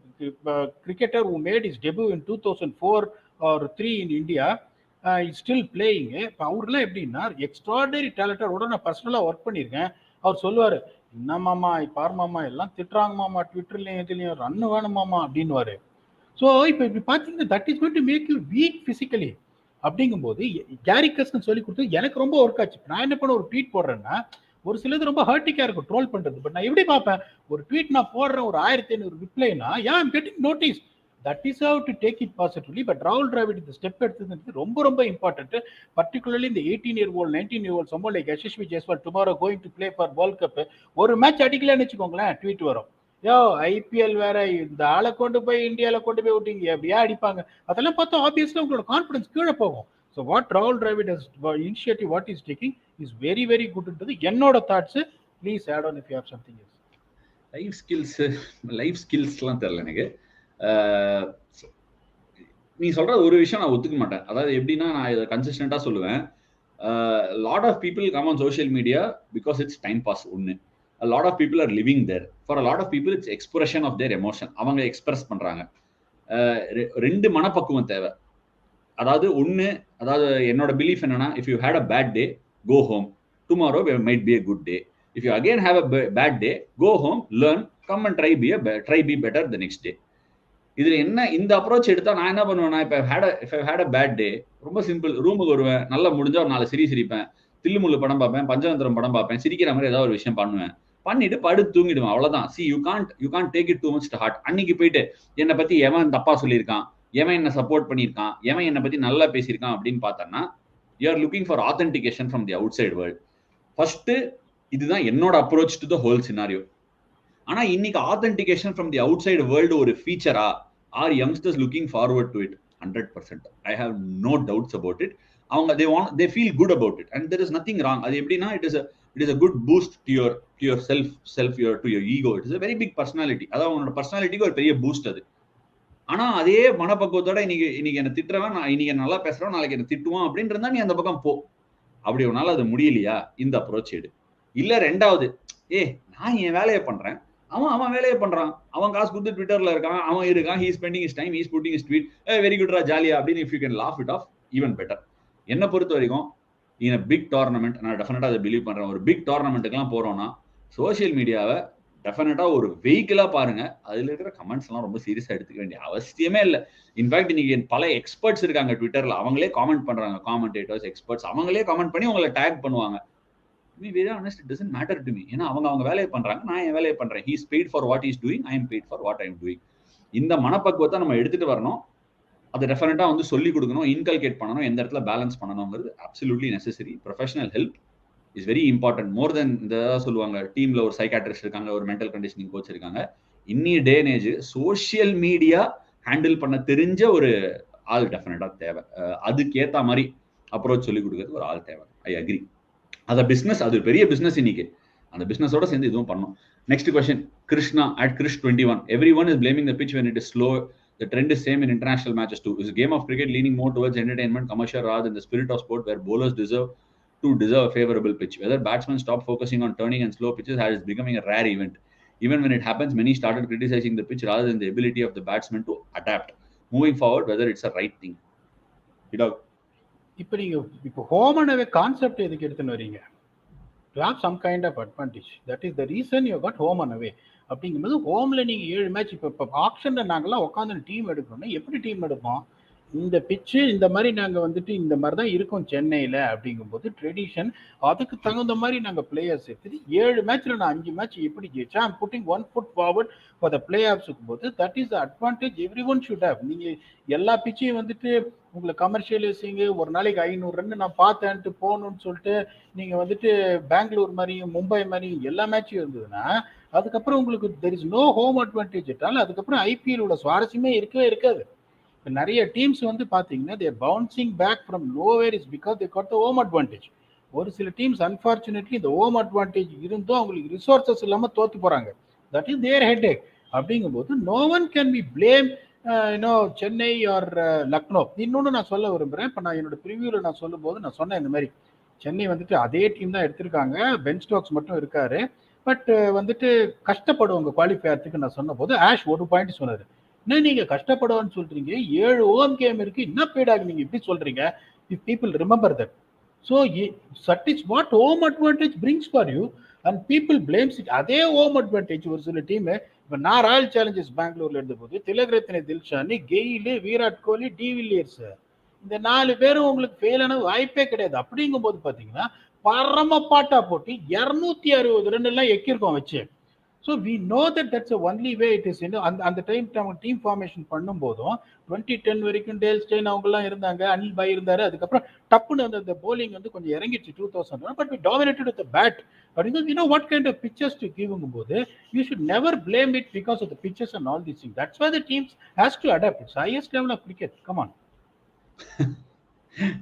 cricketer who made his debut in 2004 or 3 in India is still playing. இப்போ அவர்லாம் எப்படின்னா எக்ஸ்ட்ராடனரி டேலண்டோட நான் பர்சனலா ஒர்க் பண்ணியிருக்கேன். அவர் சொல்லுவாரு, என்ன மாமா பார் மாமா, எல்லாம் திட்டுறாங்க மாமா, ட்விட்டர்லயும் இதுலயும் ரன் வேணுமாமா அப்படின்னுவாரு. ஸோ இப்போ இப்படி பார்த்தீங்கன்னா that is going to make you weak physically. அப்படிங்கும்போது கேரி கர்ஸ்டன் சொல்லி கொடுத்து எனக்கு ரொம்ப ஒர்க் ஆச்சு. நான் என்ன பண்ண, ஒரு ட்வீட் போடுறேன்னா ஒரு சிலது ரொம்ப ஹர்ட்டிக்கா இருக்கும் ட்ரோல் பண்றது. பட் நான் எப்படி பார்ப்பேன், ஒரு ட்வீட் நான் போடுறேன், ஒரு 1500 ரிப்ளைனா, I'm getting notice. That is how to take it positively. But ராகுல் டிராவிட் இந்த ஸ்டெப் எடுத்தது ரொம்ப ரொம்ப இம்பார்ட்டன்ட். பர்டிகுலர்லி இந்த 18-year-old 19-year-old someone like Yashasvi Jaiswal tomorrow going to play for world cup. ஒரு மேட்ச் அடிக்கலன்னு வச்சுக்கோங்களேன், ட்வீட் வரும், யோ ஐபிஎல் வேற, இந்த ஆளை கொண்டு போய் இந்தியாவில் கொண்டு போய் விட்டீங்க, எப்படியா அடிப்பாங்க. அதெல்லாம் பார்த்தா ஆப்வியஸ்லி உங்களோட கான்ஃபிடன்ஸ் கீழே போகும். ஸோ வாட் ராகுல் Dravid initiative what is taking is very very குட்ன்றது என்னோட thoughts. Please add on if you have something else. Life ஸ்கில்ஸ்லாம் தெரியல எனக்கு. நீ சொல்ற ஒரு விஷயம் நான் ஒத்துக்க மாட்டேன். அதாவது எப்படின்னா, நான் இதை கன்சிஸ்டண்டா சொல்லுவேன். Lot of people come on social media because it's time pass. ஒன்று, a lot of people are living there. For a lot of people it's expression of their emotion. அவங்க எக்ஸ்பிரஸ் பண்றாங்க. ரெண்டு மனப்பக்குவம் தேவை. அதாவது ஒன்று, அதாவது என்னோட பிலீஃப் என்னன்னா, if you had a bad day, go home. Tomorrow might be a good day. If you again have a bad day, go home, learn, come and try be better the next day. இதுல என்ன இந்த approach எடுத்தா நான் என்ன பண்ணுவேன்னா, இப்ப had a bad டே, ரொம்ப simple. ரூமுக்கு வருவேன், நல்லா முடிஞ்சா ஒரு 4 சிரிப்பேன், தில்லுமுல்லு படம் பார்ப்பேன், பஞ்சதந்திரம் படம் பார்ப்பேன், சிரிக்கிற மாதிரி ஏதாவது ஒரு விஷயம் பண்ணுவேன். பண்ணிட்டு படுத்து தூங்கிடுவேன். அவ்வளவுதான். So you can't take it too much to heart. அன்னைக்கு போயிட்டு என்னை பத்தி எவன் தப்பா சொல்லியிருக்கான், எவன் என்ன சப்போர்ட் பண்ணியிருக்கான், எவன் என்னை பத்தி நல்லா பேசியிருக்கான் அப்படின்னு பார்த்தோம்னா, you are looking for authentication from the outside world. First இதுதான் என்னோட approach to the whole scenario. ஆனா இன்னைக்கு authentication from the outside world ஒரு ஃபீச்சரா? Are youngsters looking forward to it? 100%. I have no doubts about it. அவங்க they feel good about it and there is nothing wrong. அது எப்படின்னா it is a good boost to yourself to your ego. It is a very big personality. அதாவது உங்களோட பர்சனாலிட்டிக்கு ஒரு பெரிய boost அது. ஆனா அதே மனப்பக்குவத்தோட இன்னைக்கு என்ன திட்டுறவன், நான் இன்னைக்கு நல்லா பேசுறவன் நாளைக்கு என்ன திட்டுவான் அப்படின்னு இருந்தா நீ அந்த பக்கம் போ. அப்படி உன்னால அது முடியலையா, இந்த அப்ரோச் எடு. இல்ல ரெண்டாவது, நான் என் வேலையை பண்றேன், அவன் வேலையை பண்றான், அவன் காசு கொடுத்து ட்விட்டர்ல இருக்கான், அவன் இருக்கான், he spending his time, he is putting his tweet, very குட்ரா, ஜாலியா அப்படின்னு if you can laugh it off, even better. என்ன பொறுத்த வரைக்கும் இன் பிக் டோர்னமெண்ட், நான் டெஃபினட்டா அதை பிலீவ் பண்றேன், ஒரு பிக் டோர்னமெண்ட்டுக்குலாம் போறோம்னா சோசியல் மீடியாவை டெஃபினட்டா ஒரு வெஹிக்கிளா பாருங்க. அதுல இருக்கிற கமெண்ட்ஸ் எல்லாம் ரொம்ப சீரியஸா எடுத்துக்க வேண்டிய அவசியமே இல்லை. இன்ஃபேக்ட் இன்னைக்கு பல எக்ஸ்பர்ட்ஸ் இருக்காங்க ட்விட்டர்ல, அவங்களே காமெண்ட் பண்றாங்க, காமெண்டேட்டர்ஸ், எக்ஸ்பர்ட்ஸ் அவங்களே காமெண்ட் பண்ணி உங்களை டேக் பண்ணுவாங்க. be very honest, it doesn't matter to me. ஏன்னா அவங்க வேலையை பண்றாங்க, நான் என் வேலையை பண்றேன். he is paid for what he is doing, I am paid for what I am doing. இந்த மனப்பக்குவத்தை நம்ம எடுத்துட்டு வரணும். அதை டெஃபினட்டா வந்து சொல்லி கொடுக்கணும், இன்கல்கேட் பண்ணணும், எந்த இடத்துல பேலன்ஸ் பண்ணணுங்கிறது absolutely necessary. Professional help is very important. More than இந்த சொல்லுவாங்க டீம்ல ஒரு சைக்காட்ரிஸ்ட் இருக்காங்க, ஒரு மென்டல் கண்டிஷனிங் கோச் இருக்காங்க. இன்னி day and age social media handle பண்ண தெரிஞ்ச ஒரு ஆள் டெஃபினட்டா தேவை. அதுக்கேற்ற மாதிரி அப்ரோச் சொல்லி கொடுக்கறது ஒரு ஆள் தேவை. I agree. அது பிசினஸ், அது பெரிய பிசினஸ். இன்னைக்கு அந்த பிசினஸோட சேர்ந்து இதுவும் பண்ணும். Next question, Krishna at Krish21. Everyone is blaming the pitch when it is slow. The trend is same in international matches too. Is a game of cricket leaning more towards entertainment, commercial rather than the spirit of sport where bowlers deserve a favorable pitch? Whether batsmen stop focusing on turning and slow pitches has becoming a rare event. Even when it happens, many started criticizing the pitch rather than the ability of the batsman to adapt. Moving forward, whether it's a right thing. PDogg. இப்போ நீங்க இப்போ home and away concept எதுக்கு எடுத்துன்னு வரீங்க? To have some kind of advantage. That is the reason you got home and away. அப்படிங்கும்போது ஹோம்ல நீங்க 7 match இப்போ ஆக்ஷன்ல நாங்கெல்லாம் உட்காந்து டீம் எடுக்கணும்னா எப்படி டீம் எடுப்போம்? இந்த பிச்சு இந்த மாதிரி நாங்கள் வந்துட்டு இந்த மாதிரி தான் இருக்கோம் சென்னையில். அப்படிங்கும்போது ட்ரெடிஷன், அதுக்கு தகுந்த மாதிரி நாங்கள் பிளேயர்ஸ் எடுத்து 7 மேட்ச்சில் நான் 5 மேட்ச் எப்படி ஜெயிச்சா I'm putting 1 foot forward for the play ஆஃப்ஸுக்கும் போது that is the advantage everyone should have. நீங்கள் எல்லா பிச்சையும் வந்துட்டு உங்களை கமர்ஷியலைசிங்கு ஒரு நாளைக்கு 500 ரன் நான் பார்த்தேன்ட்டு போகணும்னு சொல்லிட்டு நீங்கள் வந்துட்டு பெங்களூர் மாதிரியும் மும்பை மாதிரியும் எல்லா மேட்சும் இருந்ததுன்னா அதுக்கப்புறம் உங்களுக்கு there is no home advantage at all அதுக்கப்புறம் ஐபிஎலோட சுவாரஸ்யமே இருக்கவே இருக்காது. நிறைய டீம்ஸ் வந்து பாத்தீங்கன்னா they are bouncing back from nowhere is because they got the home advantage. ஒரு சில டீம்ஸ் அன்பார்ச்சுனேட்லி இந்த ஹோம் அட்வான்டேஜ் இருந்தும் அவங்களுக்கு ரிசோர்சஸ் இல்லாம தோத்து போறாங்க. That is their headache. அப்படிங்கும்போது no one can be blame Chennai or Lucknow. இன்னொன்று நான் சொல்ல விரும்புறேன். இப்போ நான் என்னோட ப்ரிவியூல நான் சொல்லும் போது நான் சொன்னேன் இந்த மாதிரி சென்னை வந்துட்டு அதே டீம் தான் எடுத்திருக்காங்க, பென் ஸ்டோக்ஸ் மட்டும் இருக்காரு. பட் வந்துட்டு கஷ்டப்படுவாங்க குவாலிஃபை நான் சொன்ன போது ஆஷ் ஒரு பாயிண்ட் சொன்னாரு, என்ன நீங்க கஷ்டப்படுவான்னு சொல்றீங்க, 7 ஹோம் கேம் இருக்கு, என்ன பேடாக நீங்க இப்படி சொல்றீங்க? If people remember that. So that is what home advantage brings for you and people blames it. அதே ஹோம் அட்வான்டேஜ் ஒரு சில டீம், இப்போ நான் ராயல் சேலஞ்சர்ஸ் பெங்களூர்ல இருந்த போது திலகரத்னே, தில்ஷானி, கெயிலு, விராட் கோலி, டிவில்லியர்ஸ் இந்த 4 பேரும் உங்களுக்கு ஃபெயிலான வாய்ப்பே கிடையாது. அப்படிங்கும் போது பாத்தீங்கன்னா பரமப்பாட்டா போட்டி 260 ரன் எல்லாம் எக்கிருக்கோம் வச்சு. So we know that that's only way it is. அந்த டைம் நம்ம டீம் ஃபார்மேஷன் பண்ணும் போதும் 2010 வரைக்கும் டேல் ஸ்டெயின் அவங்கெல்லாம் இருந்தாங்க, அனில் பாய் இருந்தாரு. அதுக்கப்புறம் டப்புன்னு அந்த போலிங் வந்து கொஞ்சம் இறங்கிடுச்சு 2000. But we dominated with bat. அப்படிங்கிறது you know what kind of pitchers to கிவ்ங்கும் போது you should never blame it because of the pitchers and all these things. That's why the teams has to adapt. It's highest level of cricket. Come on.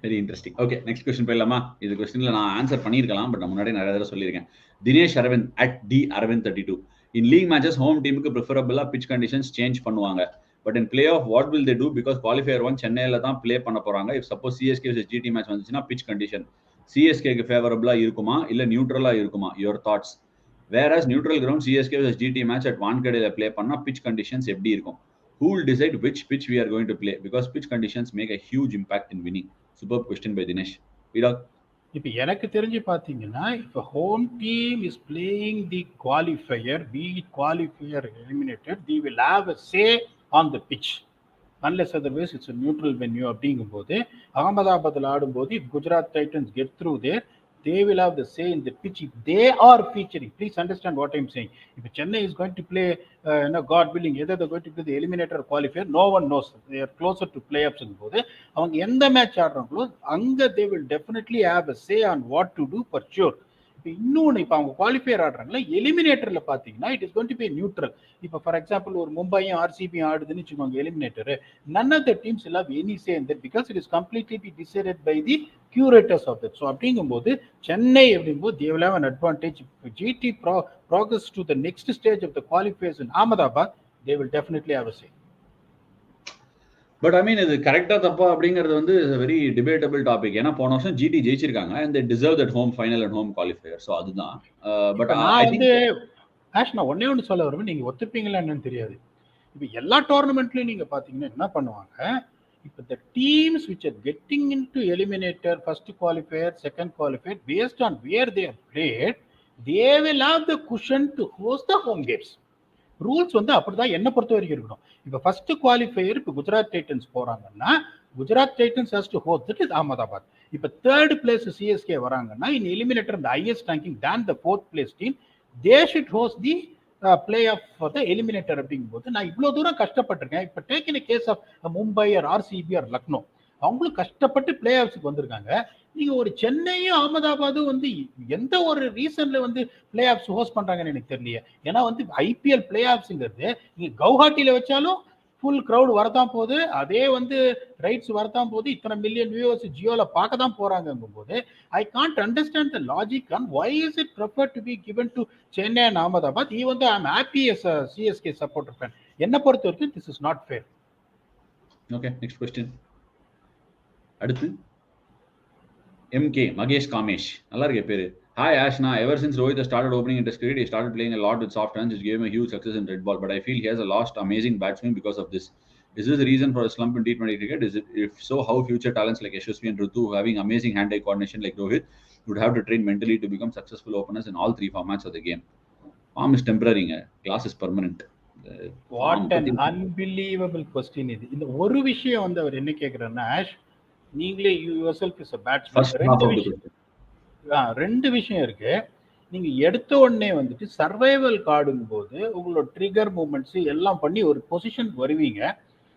Very interesting. Okay, next question போயிடலாமா? இது கொஸ்டின்ல நான் answer பண்ணியிருக்கலாம், but நான் முன்னாடி நிறைய தடவை சொல்லியிருக்கேன். Dinesh Arvind at DArvind32. In league matches home டீமுக்கு ப்ரிஃபரபிளா பிச் கண்டிஷன்ஸ் சேஞ்ச் பண்ணுவாங்க. But in play off what will they do? Because qualifier 1 சென்னையில தான் பிளே பண்ண போறாங்க. If suppose CSK vs GT match வந்துச்சுன்னா பிச் கண்டிஷன் சிஎஸ்கேக்கு ஃபேவரபிளா இருக்குமா இல்ல நியூட்ரலா இருக்குமா? Your thoughts. Whereas neutral ground CSK vs GT match at வான்கடேல பிளே பண்ணா பிச் கண்டிஷன்ஸ் எப்படி இருக்கும்? Who will decide which pitch we are going to play? Because pitch conditions make a huge impact in winning. Superb question by Dinesh. PDogg. இப்போ எனக்கு தெரிஞ்சு பார்த்தீங்கன்னா இப்போ home team is playing the qualifier, be it qualifier eliminated, they will have a say on the pitch. Unless otherwise it's a neutral venue அப்படிங்கும்போது அகமதாபாத்தில் ஆடும்போது if Gujarat Titans get through there, they will have the say in the pitch if they are featuring. Please understand what I'm saying. If Chennai is going to play, God willing, either they're going to play the eliminator or qualifier, no one knows. They are closer to playoffs போது அவங்க எந்த match ஆடுறாங்களோ அங்க they will definitely have a say on what to do for sure. இன்னொன்று இப்போ அவங்க qualifier ஆடுறாங்களா, எலிமினேட்டர்ல பார்த்தீங்கன்னா it is going to B neutral. இப்போ for example ஒரு மும்பையும் ஆர்சிபியும் ஆடுதுன்னு வச்சுக்கோங்க eliminator, none of the teams will have any say in that because it is completely be decided by the curators of that. So அப்படிங்கும்போது சென்னை அப்படிங்கும்போது they will have an advantage. If GT progress to the next stage of the qualifiers in Ahmedabad, they will definitely have a say. But I mean இது கரெக்டா தப்பா அப்படிங்கிறது வந்து very debatable topic. ஏன்னா போன வருஷம் ஜிடி ஜெயிச்சிருக்காங்க and they deserve that home final and home qualifier. So அதுதான். பட் நான் வந்து ஆஷ் நான் ஒன்னே ஒன்று சொல்ல வருவேன், நீங்க ஒத்துப்பீங்களா என்னன்னு தெரியாது. இப்போ எல்லா டோர்னமெண்ட்லயும் நீங்க பாத்தீங்கன்னா என்ன பண்ணுவாங்க, இப்போ the teams which are getting into eliminator, first qualifier, second qualifier, based on where they are played, they will have the cushion to host the home games. Rules வந்து அப்படிதான் என்ன பொறுத்த வரைக்கும் இருக்கணும். இப்போ ஃபர்ஸ்ட் குவாலிஃபையர் இப்போ குஜராத் டைட்டன்ஸ் போறாங்கன்னா Gujarat Titans has to host it Ahmedabad. இப்போ தேர்ட் பிளேஸ் சிஎஸ்கே வராங்கன்னா in eliminator the highest ranking then the fourth place team, they should host the play off for the eliminator. அப்படிங்கும்போது நான் இவ்வளோ தூரம் கஷ்டப்பட்டிருக்கேன். இப்போ take in case of Mumbai or RCB or Lucknow, அவங்களும் கஷ்டப்பட்டு பிளே ஆஃப்ஸுக்கு வந்திருக்காங்க. நீங்க ஒரு சென்னையும் அகமதாபாதும் வந்து எந்த ஒரு ரீசன்ல வந்து பிளே ஆஃப்ஸ் ஹோஸ்ட் பண்றாங்கன்னு எனக்கு தெரியலையே. ஏன்னா வந்து ஐபிஎல் பிளே ஆஃப்ஸ்ங்கிறது நீங்க கவுஹாட்டியில வச்சாலும் ஃபுல் க்ரௌட் வரதான் போகுது, அதே வந்து ரைட்ஸ் வரதான் போகுது, இத்தனை மில்லியன் வியூவர்ஸ் ஜியோல பார்க்க தான் போறாங்கும் போது I can't understand the logic on why is it prefer to be given to Chennai and Ahmedabad. Even though I am happy as a CSK supporter fan. என்ன பொறுத்த வரைக்கும் this is not fair. Okay, next question. அடுத்து MK Mahesh Kamesh, நல்லா இருக்கே பேரு. Hi Ashna, ever since Rohit started opening in Test cricket, he started playing a lot with soft hands, which gave him a huge success in red ball. But I feel he has a lost amazing batsman because of this. Is this the reason for a slump in T20 cricket? Is it, if so, how future talents like Yashasvi and Ritu, having amazing hand-eye coordination like Rohit, would have to train mentally to become successful openers in all three formats of the game? Form is temporary, class is permanent. What an unbelievable question இது. இந்த ஒரு விஷயம் வந்து அவர் என்ன கேக்குறாருன்னா, நீங்களே yourself is a batsman, ரெண்டு விஷயம் இருக்கு. நீங்க எடுத்த உடனே வந்துட்டு சர்வைவல் கார்டும் போது உங்களோட ட்ரிகர் மூவ்மெண்ட்ஸ் எல்லாம் பண்ணி ஒரு பொசிஷன் வருவீங்க.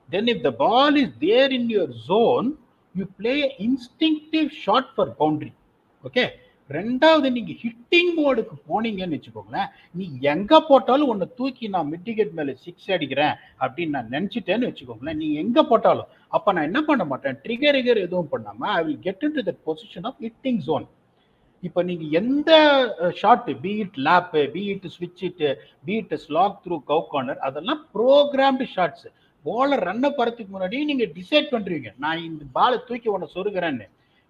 Then if the ball is there in your zone, you play instinctive shot for boundary. Okay, ரெண்டாவது நீங்க ஹிட்டிங் மோடுக்கு போனீங்கன்னு வச்சுக்கோங்களேன், நீ எங்க போட்டாலும் உன்னை தூக்கி நான் மிட் விக்கெட் மேல 6 அடிக்கிறேன் அப்படின்னு நான் நினைச்சிட்டேன்னு வச்சுக்கோங்களேன், நீ எங்க போட்டாலும் அப்ப நான் என்ன பண்ண மாட்டேன், ட்ரிகர் எதுவும் பண்ணாம I will get into that position of hitting zone. இப்போ நீங்க எந்த shot, be it lap, be it ஸ்விட்ச் it, be it slog through cow corner, அதெல்லாம் ப்ரோக்ராம்டு ஷாட்ஸ். பாலர் ரன்னை பறத்துக்கு முன்னாடியே நீங்க டிசைட் பண்றீங்க நான் இந்த பாலை தூக்கி உன்னை சொருகிறேன்னு.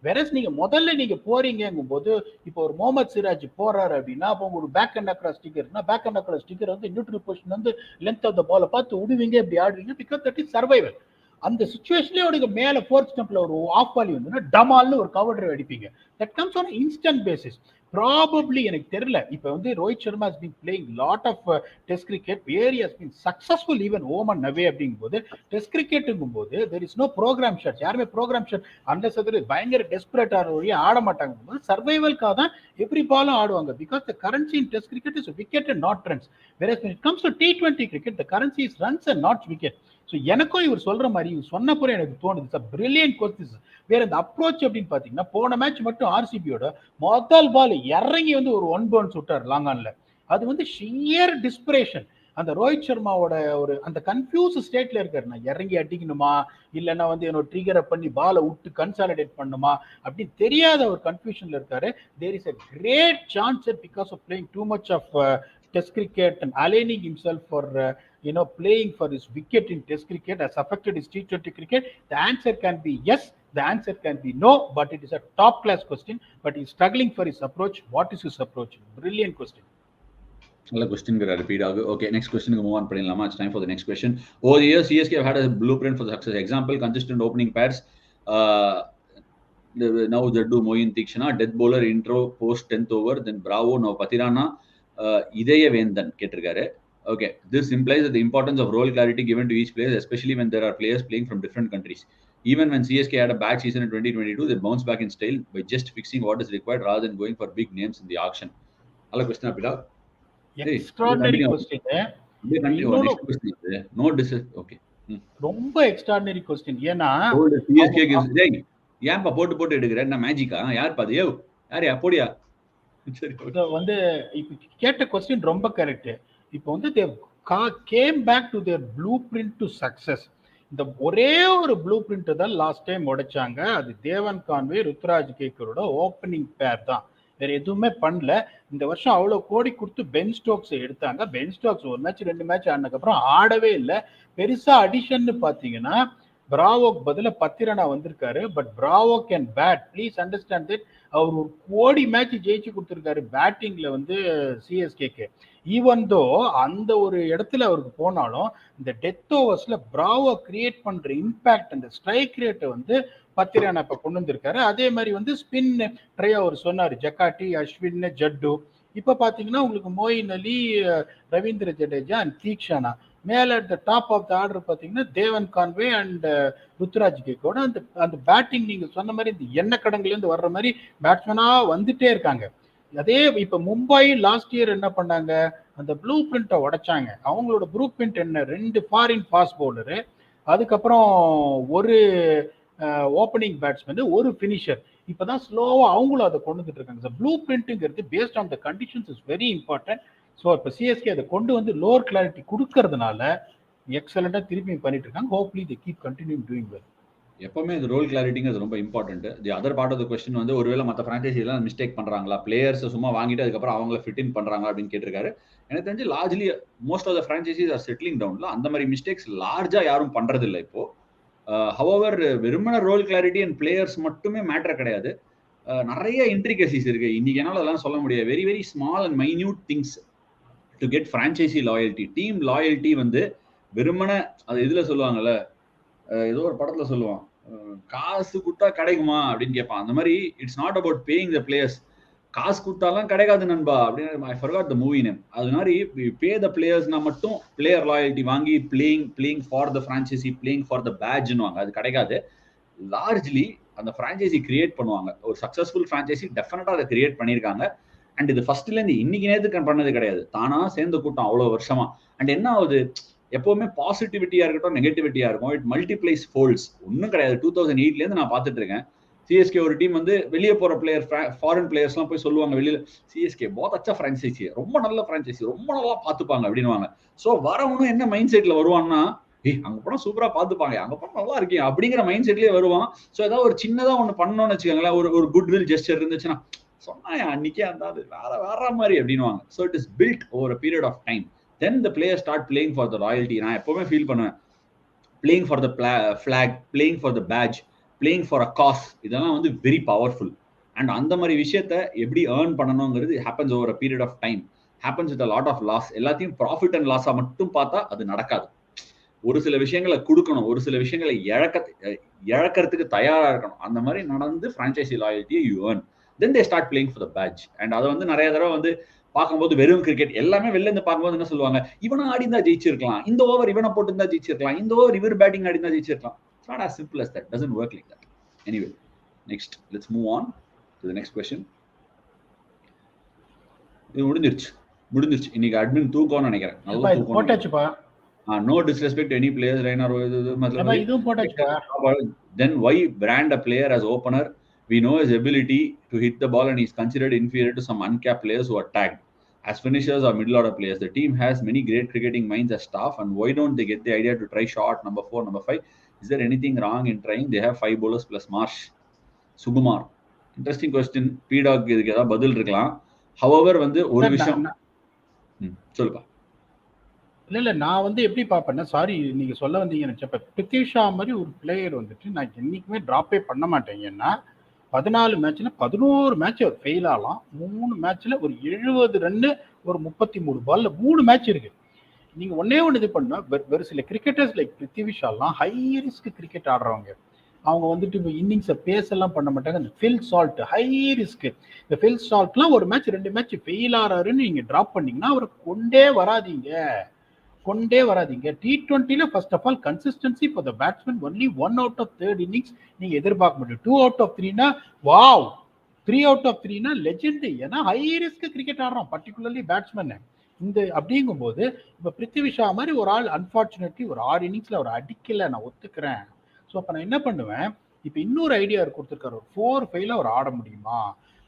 வெரஸ் நீங்க முதல்ல நீங்க போறீங்கும் போது, இப்போ ஒரு முகமது சிராஜ் போறாரு அப்படின்னா, அப்போ உங்களுக்கு பேக் அண்ட் அக்ராஸ் ஸ்டிக்கர்னா பேக் அண்ட் அக்ராஸ் ஸ்டிக்கர் வந்து நியூட்ரல் பொசிஷன் வந்து லென்த் ஆஃப் த பாலை பார்த்து விடுவீங்க, இப்படி ஆடுவீங்க. Because that is survival. அந்த சிச்சுவேஷன்லேயே அவருக்கு மேல ஃபோர்த் ஸ்டம்ப்ல ஒரு ஆஃப் பாலி வந்து டமால்னு ஒரு கவர் டிரைவ் அடிப்பீங்க. That comes on instant basis. Probably எனக்கு தெரியல, இப்போ வந்து Rohit Sharma has been playing lot of test cricket where he has been successful even home and away. அப்படிங்கும்போது டெஸ்ட் கிரிக்கெட்டுங்கும் போது there is no program shots. யாருமே ப்ரோக்ராம் ஷாட் அண்டர்ஸ் அது பயங்கர டெஸ்பரேட் ஆகிற வழியே ஆட மாட்டாங்க போது சர்வைவல்காக தான் எவ்ரி பாலும் ஆடுவாங்க. Because the currency in test cricket is wicket and not runs. Where it comes to T20 cricket the currency is runs and not wicket. So எனக்கும் இவர் சொல்ற மாதிரி இவர் சொன்னப்போ எனக்கு தோணுது பிரில்லியன்ட் கோச். வேற இந்த அப்ரோச் அப்படின்னு பாத்தீங்கன்னா, போன மேட்ச் மட்டும் ஆர்சிபியோட முதல் பால் இறங்கி வந்து ஒரு 1 பவுன்ஸ் விட்டார் லாங் ஆன்ல. அது வந்து ஷியர் டிஸ்பிரேஷன். அந்த ரோஹித் சர்மாவோட ஒரு அந்த கன்ஃபியூஸ் ஸ்டேட்ல இருக்காரு, நான் இறங்கி அடிக்கணுமா இல்லைன்னா வந்து என்னோட ட்ரிகரை பண்ணி பாலை விட்டு கன்சாலிடேட் பண்ணுமா அப்படின்னு தெரியாத ஒரு கன்ஃபியூஷன்ல இருக்காரு. There is a great chance because of playing too much of test cricket and aligning himself for playing for his wicket in test cricket has affected his T20 cricket. The answer can be yes, the answer can be no, but it is a top class question. But he's struggling for his approach. What is his approach? Brilliant question. நல்ல question PDogg. Okay, next question move on பண்ணிடலாமா? It's time for the next question. Over the years, CSK have had a blueprint for success. Example, consistent opening pairs. Now Jaddu, Moin, Tikshana, death bowler intro post 10th over, then Bravo, now Patirana, இதய வேந்தன் கேட்டிருக்காரு. Okay, this implies that the importance of role clarity given to each player, especially when there are players playing from different countries. Even when CSK had a bad season in 2022, they bounced back in style by just fixing what is required rather than going for big names in the auction. Hello, question, PDogg. Extraordinary question. இன்னொன்னு Next question. No okay. ரொம்ப extraordinary question. ஏன்னா CSK ஏன்பா போட்டு எடுக்கிற என்ன மேஜிக்கா? யார் பாது? யோ யாரையா போடியா? வந்து இப்ப கேட்ட கொஸ்டின் ரொம்ப கரெக்ட். இப்போ வந்து they came back to their blueprint to success. இந்த ஒரே ஒரு ப்ளூ பிரிண்ட் தான் லாஸ்ட் டைம் உடைச்சாங்க. அது தேவன் கான்வே ருத்ராஜ் கேக்கரோட ஓப்பனிங் பேர் தான், வேற எதுவுமே பண்ணல. இந்த வருஷம் அவ்வளோ கோடி கொடுத்து பென் ஸ்டோக்ஸ் எடுத்தாங்க. பென் ஸ்டோக்ஸ் ஒரு மேட்ச் 2 மேட்ச் ஆனதுக்கப்புறம் ஆடவே இல்லை. பெருசா அடிஷன் பார்த்தீங்கன்னா பிராவோக்கு பதில பத்திரனா வந்திருக்காரு. But Bravo can bat, please understand that. அவர் ஒரு கோடி மேட்ச் ஜெயிச்சு கொடுத்துருக்காரு பேட்டிங்ல வந்து சிஎஸ்கேக்கு. ஈவன் தோ அந்த ஒரு இடத்துல அவருக்கு போனாலும் இந்த டெத் ஓவர்ஸ்ல பிராவோ கிரியேட் பண்ற இம்பாக்ட், அந்த ஸ்ட்ரைக் ரேட்டை வந்து பத்திரனா இப்ப கொண்டு வந்திருக்காரு. அதே மாதிரி வந்து ஸ்பின் ட்ரை அவர் சொன்னார், ஜக்காட்டி, அஸ்வின், ஜட்டு. இப்ப பாத்தீங்கன்னா உங்களுக்கு மோயின் அலி, ரவீந்திர ஜடேஜா அண்ட் தீக்ஷானா. மேல at the top of the order பாத்தீங்கன்னா தேவன் கான்வே அண்ட் ருத்ராஜ் கேக்கோட அந்த பேட்டிங் நீங்க சொன்ன மாதிரி இந்த எண்ணெய் கடங்குல இருந்து வர்ற மாதிரி பேட்ஸ்மேனா வந்துட்டே இருக்காங்க. அதே இப்ப மும்பை லாஸ்ட் இயர் என்ன பண்ணாங்க, அந்த ப்ளூ பிரிண்ட்டை உடைச்சாங்க. அவங்களோட ப்ளூ பிரிண்ட் என்ன, 2 ஃபாரின் ஃபாஸ்ட் பவுலரு, அதுக்கப்புறம் ஒரு ஓப்பனிங் பேட்ஸ்மேன், ஒரு ஃபினிஷர். இப்பதான் ஸ்லோவா அவங்களும் அதை கொண்டு வந்துட்டு இருக்காங்க. ப்ளூ பிரிண்ட்ங்கிறது based on the conditions is very important. So இப்போ சிஎஸ்கே அதை கொண்டு வந்து லோவர் கிளாரிட்டி கொடுக்கறதுனால எக்ஸலண்டா திருப்பி பண்ணிட்டு இருக்காங்க. Hopefully they keep continue doing well. எப்பவுமே இந்த ரோல் கிளாரிட்டிங்கிறது ரொம்ப important. The other part of the question வந்து ஒருவேளை மற்ற ஃப்ரான்ச்சைசி எல்லாம் மிஸ்டேக் பண்றாங்களா, பிளேயர்ஸ் சும்மா வாங்கிட்டு அதுக்கப்புறம் அவங்கள ஃபிட் இன் பண்றாங்களா அப்படின்னு கேட்டிருக்காரு. எனக்கு தெரிஞ்சு largely most of the franchises are settling டவுன்ல. அந்த மாதிரி மிஸ்டேக்ஸ் லார்ஜா யாரும் பண்றது இல்லை இப்போ. ஹவவர் வெறுமன ரோல் கிளாரிட்டி அண்ட் பிளேயர்ஸ் மட்டுமே மேட்டர் கிடையாது. நிறைய இன்ட்ரிகசிஸ் இருக்கு. இன்னைக்கு என்னால அதெல்லாம் சொல்ல முடியாது. Very very small and minute things to get franchisee loyalty, team loyalty வந்து வெறுமன அது இதுல சொல்லுவாங்கல்ல, ஏதோ ஒரு படத்துல சொல்லுவான், காசு கொடுத்தா கிடைக்குமா அப்படின்னு கேட்பான். அந்த மாதிரி it's not about paying the players. காசு கொடுத்தாலாம் கிடைக்காது நண்பா அப்படின்னு I forgot the movie name. அது மாதிரி பே த பிளேயர்ஸ்னா மட்டும் பிளேயர் லாயல்ட்டி வாங்கி playing for the franchise, playing for the பேட்ஜ்னுவாங்க, அது கிடைக்காது. லார்ஜ்லி அந்த ஃப்ரான்ச்சைசி கிரியேட் பண்ணுவாங்க. ஒரு சக்சஸ்ஃபுல் ஃப்ரான்ச்சைசி டெஃபினட்டா அதை கிரியேட் பண்ணியிருக்காங்க. அண்ட் இது ஃபர்ஸ்ட்ல இருந்து இன்னைக்கு நேரத்துக்கு பண்ணது கிடையாது, தானா சேர்ந்த கூட்டம் அவ்வளவு வருஷமா. அண்ட் என்ன ஆகுது, எப்பவுமே பாசிட்டிவிட்டியா இருக்கட்டும் நெகட்டிவிட்டியா இருக்கும், இட் மல்டிப்ளைஸ் ஃபோல்ட்ஸ். ஒன்றும் கிடையாது. 2008 இருந்து நான் பார்த்துட்டு இருக்கேன். சிஎஸ்கே ஒரு டீம் வந்து வெளியே போற பிளேயர், ஃபாரின் பிளேயர்ஸ் எல்லாம் போய் சொல்லுவாங்க வெளியில, சிஎஸ்கே बहुत अच्छा फ्रेंचाइजी, ரொம்ப நல்ல ஃப்ரான்ச்சைசி, ரொம்ப நல்லா பாத்துப்பாங்க அப்படின்னுவாங்க. சோ வரவனும் என்ன மைண்ட் செட்ல வருவான்னா, அங்க போனா சூப்பரா பாத்துப்பாங்க, அங்க போனா நல்லா இருக்கீங்க அப்படிங்கிற மைண்ட் செட்லயே வருவான். சோ ஏதாவது ஒரு சின்னதா ஒண்ணு பண்ணணும்னு வச்சுக்கோங்களேன், ஒரு குட் வில் ஜெஸ்டர் இருந்துச்சுன்னா, சொன்னாயா அன்னைக்கே அந்த வேற மாதிரி அப்படின்னுவாங்க. So it is built over a period of time. Then the players start playing for the loyalty. நான் எப்பவுமே ஃபீல் பண்ணுவேன், playing for the flag, playing for the badge, playing for a cause, இதெல்லாம் வந்து வெரி பவர்ஃபுல். அண்ட் அந்த மாதிரி விஷயத்த எப்படி earn பண்ணணுங்கிறது happens over a period of time, happens with a lot of loss. எல்லாத்தையும் ப்ராஃபிட் அண்ட் லாஸா மட்டும் பார்த்தா அது நடக்காது. ஒரு சில விஷயங்களை கொடுக்கணும், ஒரு சில விஷயங்களை இழக்கிறதுக்கு தயாரா இருக்கணும். அந்த மாதிரி நடந்து ஃப்ரான்ச்சைசி லாயல்ட்டியை you earn. Then they start playing for the badge. And அதை வந்து நிறைய தடவை வந்து பார்க்கும்போது வெறும் கிரிக்கெட் எல்லாமே வெளில இருந்து பார்க்கும்போது என்ன சொல்லுவாங்க, இவனை ஆடி இருந்தா ஜெயிச்சிருக்கலாம், இந்த ஓவர் இவனை போட்டு இருந்தா ஜெயிச்சிருக்கலாம், இந்த ஓவர் இவர் பேட்டிங் ஆடி இருந்தா ஜெயிச்சிருக்கலாம். It's not as simple as that. Doesn't work like that. Anyway, next, let's move on to the next question. இது முடிஞ்சிருச்சு. இன்னைக்கு அட்மின் தூக்கம்னு நினைக்கிறேன். நல்லா தூக்கம் போட்டாச்சுப்பா. No disrespect to any players, Rainer. இதுவும் போட்டாச்சுப்பா. Then why brand a player as opener? We know his ability to hit the ball and he's considered inferior to some uncapped players who are tagged as finishers or middle order players. The team has many great cricketing minds as staff, and why don't they get the idea to try shot number 4, number 5? Is there anything wrong in trying? They have 5 bowlers plus Marsh. Sugumar. Interesting question. PDogg இதுக்கு ஏதாவது பதில் இருக்கலாம். However வந்து ஒரு விஷயம் சொல்லுப்பா. இல்ல நான் வந்து எப்படி பார்ப்பேன்னா, சாரி நீங்க சொல்ல வந்தீங்கன்னு நினைச்சப்ப, பிரித்திஷா மாதிரி ஒரு பிளேயர் வந்துட்டு நான் என்னைக்குமே டிராப்பே பண்ண மாட்டேன். ஏன்னா 14 மேட்ச்ல 11 மேட்ச் அவர் ஃபெயில் ஆகலாம், 3 மேட்ச்ல ஒரு 70 ரன்னு, ஒரு 33 பால்ல 3 மேட்ச் இருக்கு. நீங்க ஒன்னே ஒன்று இது பண்ணா, வேறு சில கிரிக்கெட்டர்ஸ் லைக் பிரித்திஷாலாம் ஹை ரிஸ்க் கிரிக்கெட் ஆடுறவங்க. அவங்க வந்துட்டு இப்போ இன்னிங்ஸை பேஸ் எல்லாம் பண்ண மாட்டாங்க. அந்த ஃபில் சால்ட் ஹை ரிஸ்க். இந்த ஃபில் சால்ட்லாம் ஒரு மேட்ச் 2 மேட்ச் ஃபெயில் ஆறாருன்னு நீங்க டிராப் பண்ணீங்கன்னா அவரை கொண்டே வராதீங்க. கொண்டே வராதீங்க. T20ல first of all consistency for the batsman only 1 out of 3 innings நீங்க எதிர்பார்க்க முடியும். 2 அவுட் ஆஃப் 3னா வாவ், 3 அவுட் ஆஃப் 3னா லெஜெண்ட். ஏன்னா ஹை ரிஸ்க் கிரிக்கெட் ஆடுறோம், பர்டிகுலர்லி பேட்ஸ்மேன். இந்த அப்படிங்கும்போது இப்போ பிருத்திவி ஷா மாதிரி ஒரு ஆள் அன்பார்ச்சுனேட்லி ஒரு 6 இன்னிங்ஸ்ல அவர் அடிக்கல, நான் ஒத்துக்கிறேன். ஸோ அப்போ நான் என்ன பண்ணுவேன், இப்போ இன்னொரு ஐடியா அவர் கொடுத்துருக்காரு, ஒரு 4-5ல அவர் ஆட முடியுமா,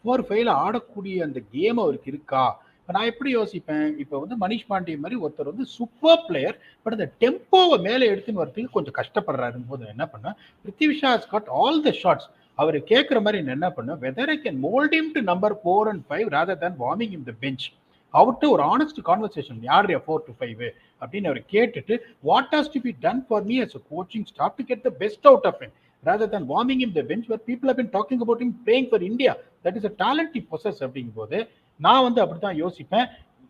4-5ல ஆடக்கூடிய அந்த கேம் அவருக்கு இருக்கா. இப்போ நான் எப்படி யோசிப்பேன், இப்போ வந்து மனிஷ் பாண்டே மாதிரி ஒருத்தர் வந்து சூப்பர் பிளேயர், பட் அந்த டெம்போவை மேலே எடுத்துன்னு வரதுக்கு கொஞ்சம் கஷ்டப்படுறாருன்னு போது என்ன பண்ணேன், Prithvi Shaw has got all the shots. அவர் கேட்குற மாதிரி என்ன பண்ணுவேன், whether I can mould him to number 4 and 5 rather than warming in the bench. அவர்கிட்ட ஒரு ஆனஸ்ட் கான்வர்சேஷன், யார் 4 to 5 அப்படின்னு அவர் கேட்டுட்டு, what has to be done for me as a coaching staff to get the best out of him rather than warming him the bench where people have been talking about him playing for India. That is a talent he possess. அப்படிங்கும்போது நான் வந்து அப்படித்தான் யோசிப்பேன்.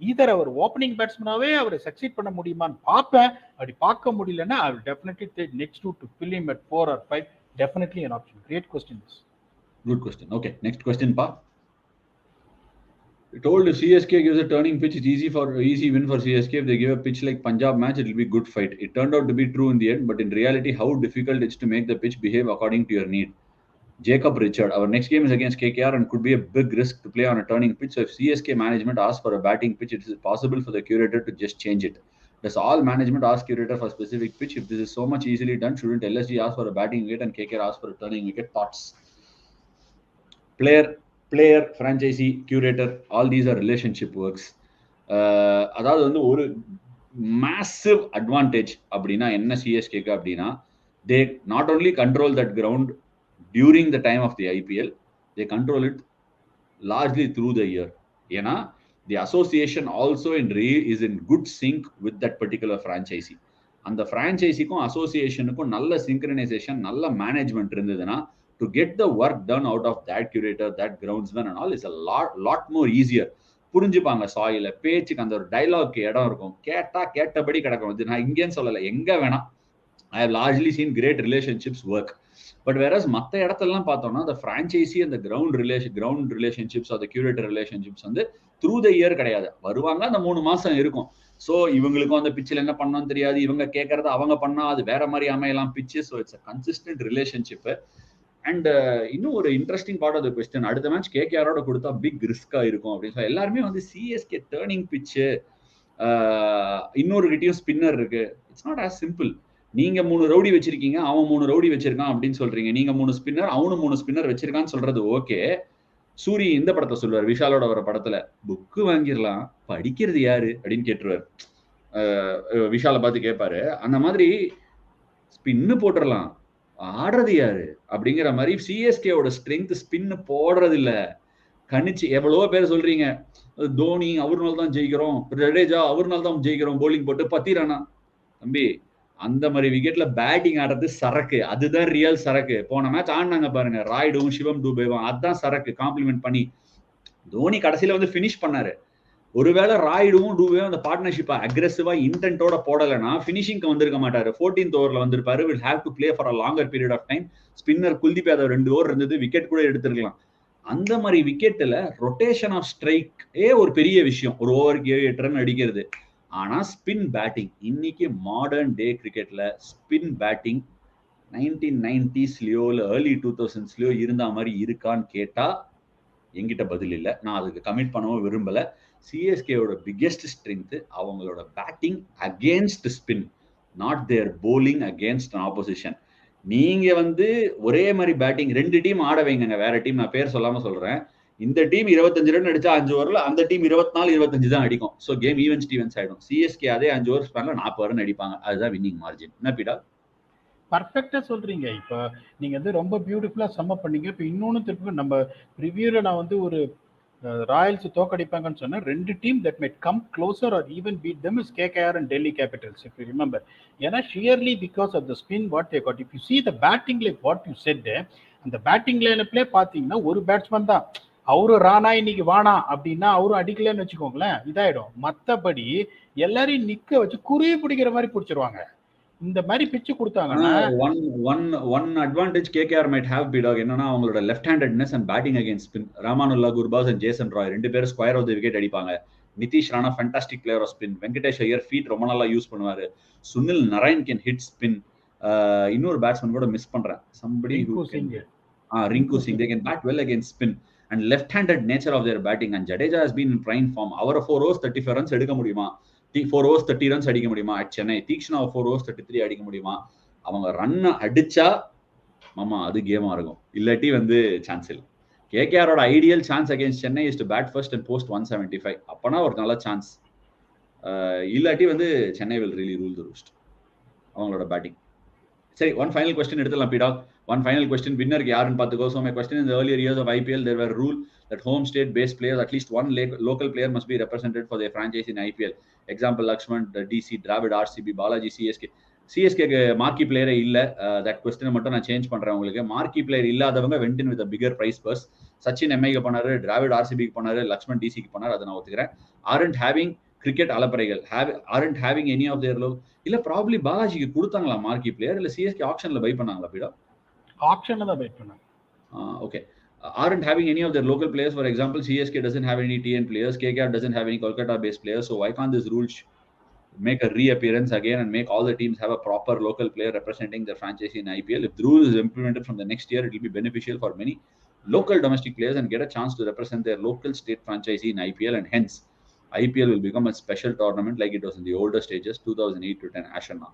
Ether அவர் opening பேட்ஸ்மேனாவே அவரை succeed பண்ண முடியுமான்னு பார்ப்பேன். அப்படி பார்க்க முடியலன்னா I will definitely take next to fill him at 4 or 5. Definitely an option. Great question. Good question. Okay, next question pa. Told CSK gives a turning pitch, it's easy win for CSK. If they give a pitch like Punjab match, it will be good fight. It turned out to be true in the end, but in reality, how difficult it's to make the pitch behave according to your need. Jacob Richard, our next game is against KKR and could be a big risk to play on a turning pitch. So if CSK management asks for a batting pitch, it is possible for the curator to just change it. Does all management ask curator for a specific pitch? If this is so much easily done, shouldn't LSG ask for a batting wicket and KKR ask for a turning wicket? Thoughts? Player, franchisee, curator, all these are relationship works. அதாவது வந்து ஒரு massive advantage அப்படின்னா என்ன சிஎஸ்கேக்கு அப்படின்னா, they not only control that ground during the time of the IPL, they control it largely through the year. ஏன்னா the association also is in good sync with that particular franchisee. அந்த franchisee-க்கும் association-க்கும் நல்ல synchronization, நல்ல management இருந்ததுன்னா, to get the work done out of that curator, that groundsman and all is a lot more easier. புரிஞ்சுப்பாங்க, சாயில பேச்சுக்கு அந்த ஒரு dialogue இடம் இருக்கும், கேட்டபடி கிடக்கும். நான் இங்கேன்னு சொல்லலை, எங்க வேணா. I have largely seen great relationships work. But whereas மற்ற இடத்துலலாம் பார்த்தோம்னா the franchisee and the ground relationships or the curator relationships வந்து through the year கிடையாது. வருவாங்க, அந்த 3 மாசம் இருக்கும். ஸோ இவங்களுக்கும் அந்த பிச்சில் என்ன பண்ணணும்னு தெரியாது, இவங்க கேட்கறத அவங்க பண்ணா அது வேற மாதிரி அமையலாம் பிச்சு. So it's a consistent relationship. And இன்னும் ஒரு interesting part of the question, அடுத்த மேட்ச் கேகேஆரோட கொடுத்தா பிக் ரிஸ்கா இருக்கும் அப்படின்னு சொல்லி எல்லாருமே வந்து சிஎஸ்கே டேர்னிங் பிச்சு, இன்னொரு கிட்டையும் ஸ்பின்னர் இருக்கு. It's not as simple. நீங்க 3 ரவுடி வச்சிருக்கீங்க, அவன் 3 ரவுடி வச்சிருக்கான் அப்படின்னு சொல்றீங்க. நீங்க 3 ஸ்பின்னர், அவனும் 3 ஸ்பின்னர் வச்சிருக்கான்னு சொல்றது ஓகே. சூரி இந்த படத்தை சொல்லுவார், விஷாலோட வர படத்துல, புக்கு வாங்கிடலாம், படிக்கிறது யாரு அப்படின்னு கேட்டுருவார். விஷாலை பார்த்து கேட்பாரு. அந்த மாதிரி ஸ்பின்னு போட்டுடலாம், ஆடுறது யாரு அப்படிங்கிற மாதிரி சிஎஸ்கேவோட ஸ்ட்ரென்த் ஸ்பின்னு போடுறது இல்ல. கணிச்சு எவ்வளவோ பேர் சொல்றீங்க, தோனி அவர்னால தான் ஜெயிக்கிறோம், ஜடேஜா அவர்னால தான் ஜெயிக்கிறோம், போலிங் போட்டு 10 ரன்னா. தம்பி, அந்த மாதிரி விக்கெட்ல பேட்டிங் ஆடுறது சரக்கு, அதுதான் ரியல் சரக்கு. போன மேட்ச் ஆடினாங்க பாருங்க, ராய்டும் சிவம் டூபேவும், அதுதான் சரக்கு. காம்ப்ளிமெண்ட் பண்ணி தோனி கடைசியில வந்து பினிஷ் பண்ணாரு. ஒருவேளை ராய்டும் டூபேவும் அந்த பார்ட்னர்ஷிப்பை அக்ரெசிவா இன்டென்ட்டோட போடலைன்னா பினிஷிங்க்கு வந்திருக்க மாட்டாரு, 14th ஓவர்ல வந்திருப்பாரு. Will have to play for a longer period of time. Spinner Kuldeep Yadav 2 over இருந்தது, விக்கெட் கூட எடுத்திருக்கலாம். அந்த மாதிரி விக்கெட்ல ரொட்டேஷன் ஆஃப் ஸ்ட்ரைக்கே ஒரு பெரிய விஷயம், ஒரு ஓவருக்கு 7-8 ரன் அடிக்கிறது. ஆனா ஸ்பின் பேட்டிங் இன்னைக்கு மாடர்ன் டே கிரிக்கெட்ல ஸ்பின் பேட்டிங் 1990ஸ்லயோ இல்ல ஏர்லி 2000ஸ்லயோ இருந்த மாதிரி இருக்கான்னு கேட்டா என்கிட்ட பதில் இல்லை. நான் அதுக்கு கமிட் பண்ணவும் விரும்பல. சிஎஸ்கேவோட பிக்கெஸ்ட் ஸ்ட்ரென்த் அவங்களோட batting against spin, not their bowling against an opposition. நீங்க வந்து ஒரே மாதிரி பேட்டிங் 2 டீம் ஆட வைங்க, வேற டீம் நான் பேர் சொல்லாம சொல்றேன். இந்த டீம் 25 ரன் அடிச்சா 5 ஓவர்ல அந்த டீம் 24-25 தான் அடிக்கும். ஸோ கேம் ஈவன் ஸ்டீவன்ஸ் ஆயிடும். சிஎஸ்கே அதே 5 ஓவர் ஸ்பேன்ல 40 ரன் அடிப்பாங்க, அதுதான் வின்னிங் மார்ஜின். என்ன பீடா? பர்ஃபெக்டா சொல்றீங்க. இப்போ நீங்க வந்து ரொம்ப பியூட்டிஃபுல்லா சம்மப் பண்ணீங்க. இப்போ இன்னொன்னு திருப்பி நம்ம ரிவ்யூல நான் வந்து ஒரு ராயல்ஸ் தோக்கடிப்பாங்கன்னு சொன்னா, 2 team that might come closer or even beat them is KKR and Delhi Capitals, if you remember. ஏன்னா sheerly because of the spin what they got. If you see the batting like what you said, அந்த batting லைனப்ல பாத்தீங்கன்னா ஒரு batsman தான், அவரு ராணா இன்னைக்கு வானா அப்படின்னா அவரும் அடிக்கலன்னு வச்சுக்கோங்களேன், இதாயிடும். மற்றபடி எல்லாரையும் நிக்க வச்சு குருவி பிடிக்கிற மாதிரி பிடிச்சிருவாங்க. இந்த மாதிரி பிச்சு கொடுத்தாங்கன்னா one advantage KKR might have PDogg என்னன்னா, அவங்களோட left handedness and batting against spin. Rahmanullah Gurbaz and Jason Roy 2 பேரும் ஸ்கொயர் ஆஃப் தி விக்கெட் அடிப்பாங்க. Nitish Rana fantastic player of spin. Venkatesh Iyer feet ரொம்ப நல்லா யூஸ் பண்ணுவாரு. Sunil Narine can hit spin. இன்னொரு batsman கூட miss பண்றேன். somebody who can Rinku Singh, they can bat well against spin and left-handed nature of their batting. And Jadeja has been in prime form. Our 4 overs 35 runs எடுக்க முடியுமா? 4 overs 30 runs அடிக்க முடியுமா? at Chennai Theekshana 4 overs 33 அடிக்க முடியுமா? அவங்க run அடிச்சா மாமா அது கேமா இருக்கும். இல்லாட்டி வந்து சான்ஸ் இல்லை. கேகேஆரோட ideal chance against Chennai is to bat first and post 175. அப்பனா ஒரு நல்ல சான்ஸ். இல்லாட்டி வந்து Chennai will really rule the roost. அவங்களோட பேட்டிங். சரி, one final question எடுத்துலாம் PDogg. One final question, வின்னருக்கு யாருன்னு பார்த்துக்கோ. So my question, in the earlier years of IPL, there were rule that home state based players, at least one local player must be represented for their franchise in IPL. Example, Lakshman, DC, Dravid, RCB, Balaji, CSK marquee பிளேயரே இல்ல. That கொஸ்டினை மட்டும் நான் change பண்றேன் உங்களுக்கு. Marquee player இல்லாதவங்க went in with bigger price purse. Sachin எம்ஐக்கு பண்ணாரு, டிராவிட் ஆர்சிபிக்கு பண்ணாரு, லக்ஷ்மண் டிசிக்கு பண்ணாரு, அதை நான் ஒத்துக்கிறேன். ஆரண்ட் ஹேவிங் கிரிக்கெட் அலப்பறைகள் aren't having any of their low. இல்ல ப்ராபபிலி பாலாஜிக்கு கொடுத்தாங்களா மார்க்கி பிளேயர், இல்ல சிஎஸ்கே ஆக்ஷன்ல பை பண்ணாங்களா PDogg? ஆக்ஷன்ல தான் பை பண்ணாங்க. Okay. aren't having any of their local players. For example, CSK doesn't have any TN players, KKR doesn't have any Kolkata based players. So why can't this rule make a reappearance again and make all the teams have a proper local player representing their franchise in IPL? If the rule is implemented from the next year, it will be beneficial for many local domestic players and get a chance to represent their local state franchise in IPL, and hence IPL will become a special tournament like it was in the older stages 2008 to 10. Ashana,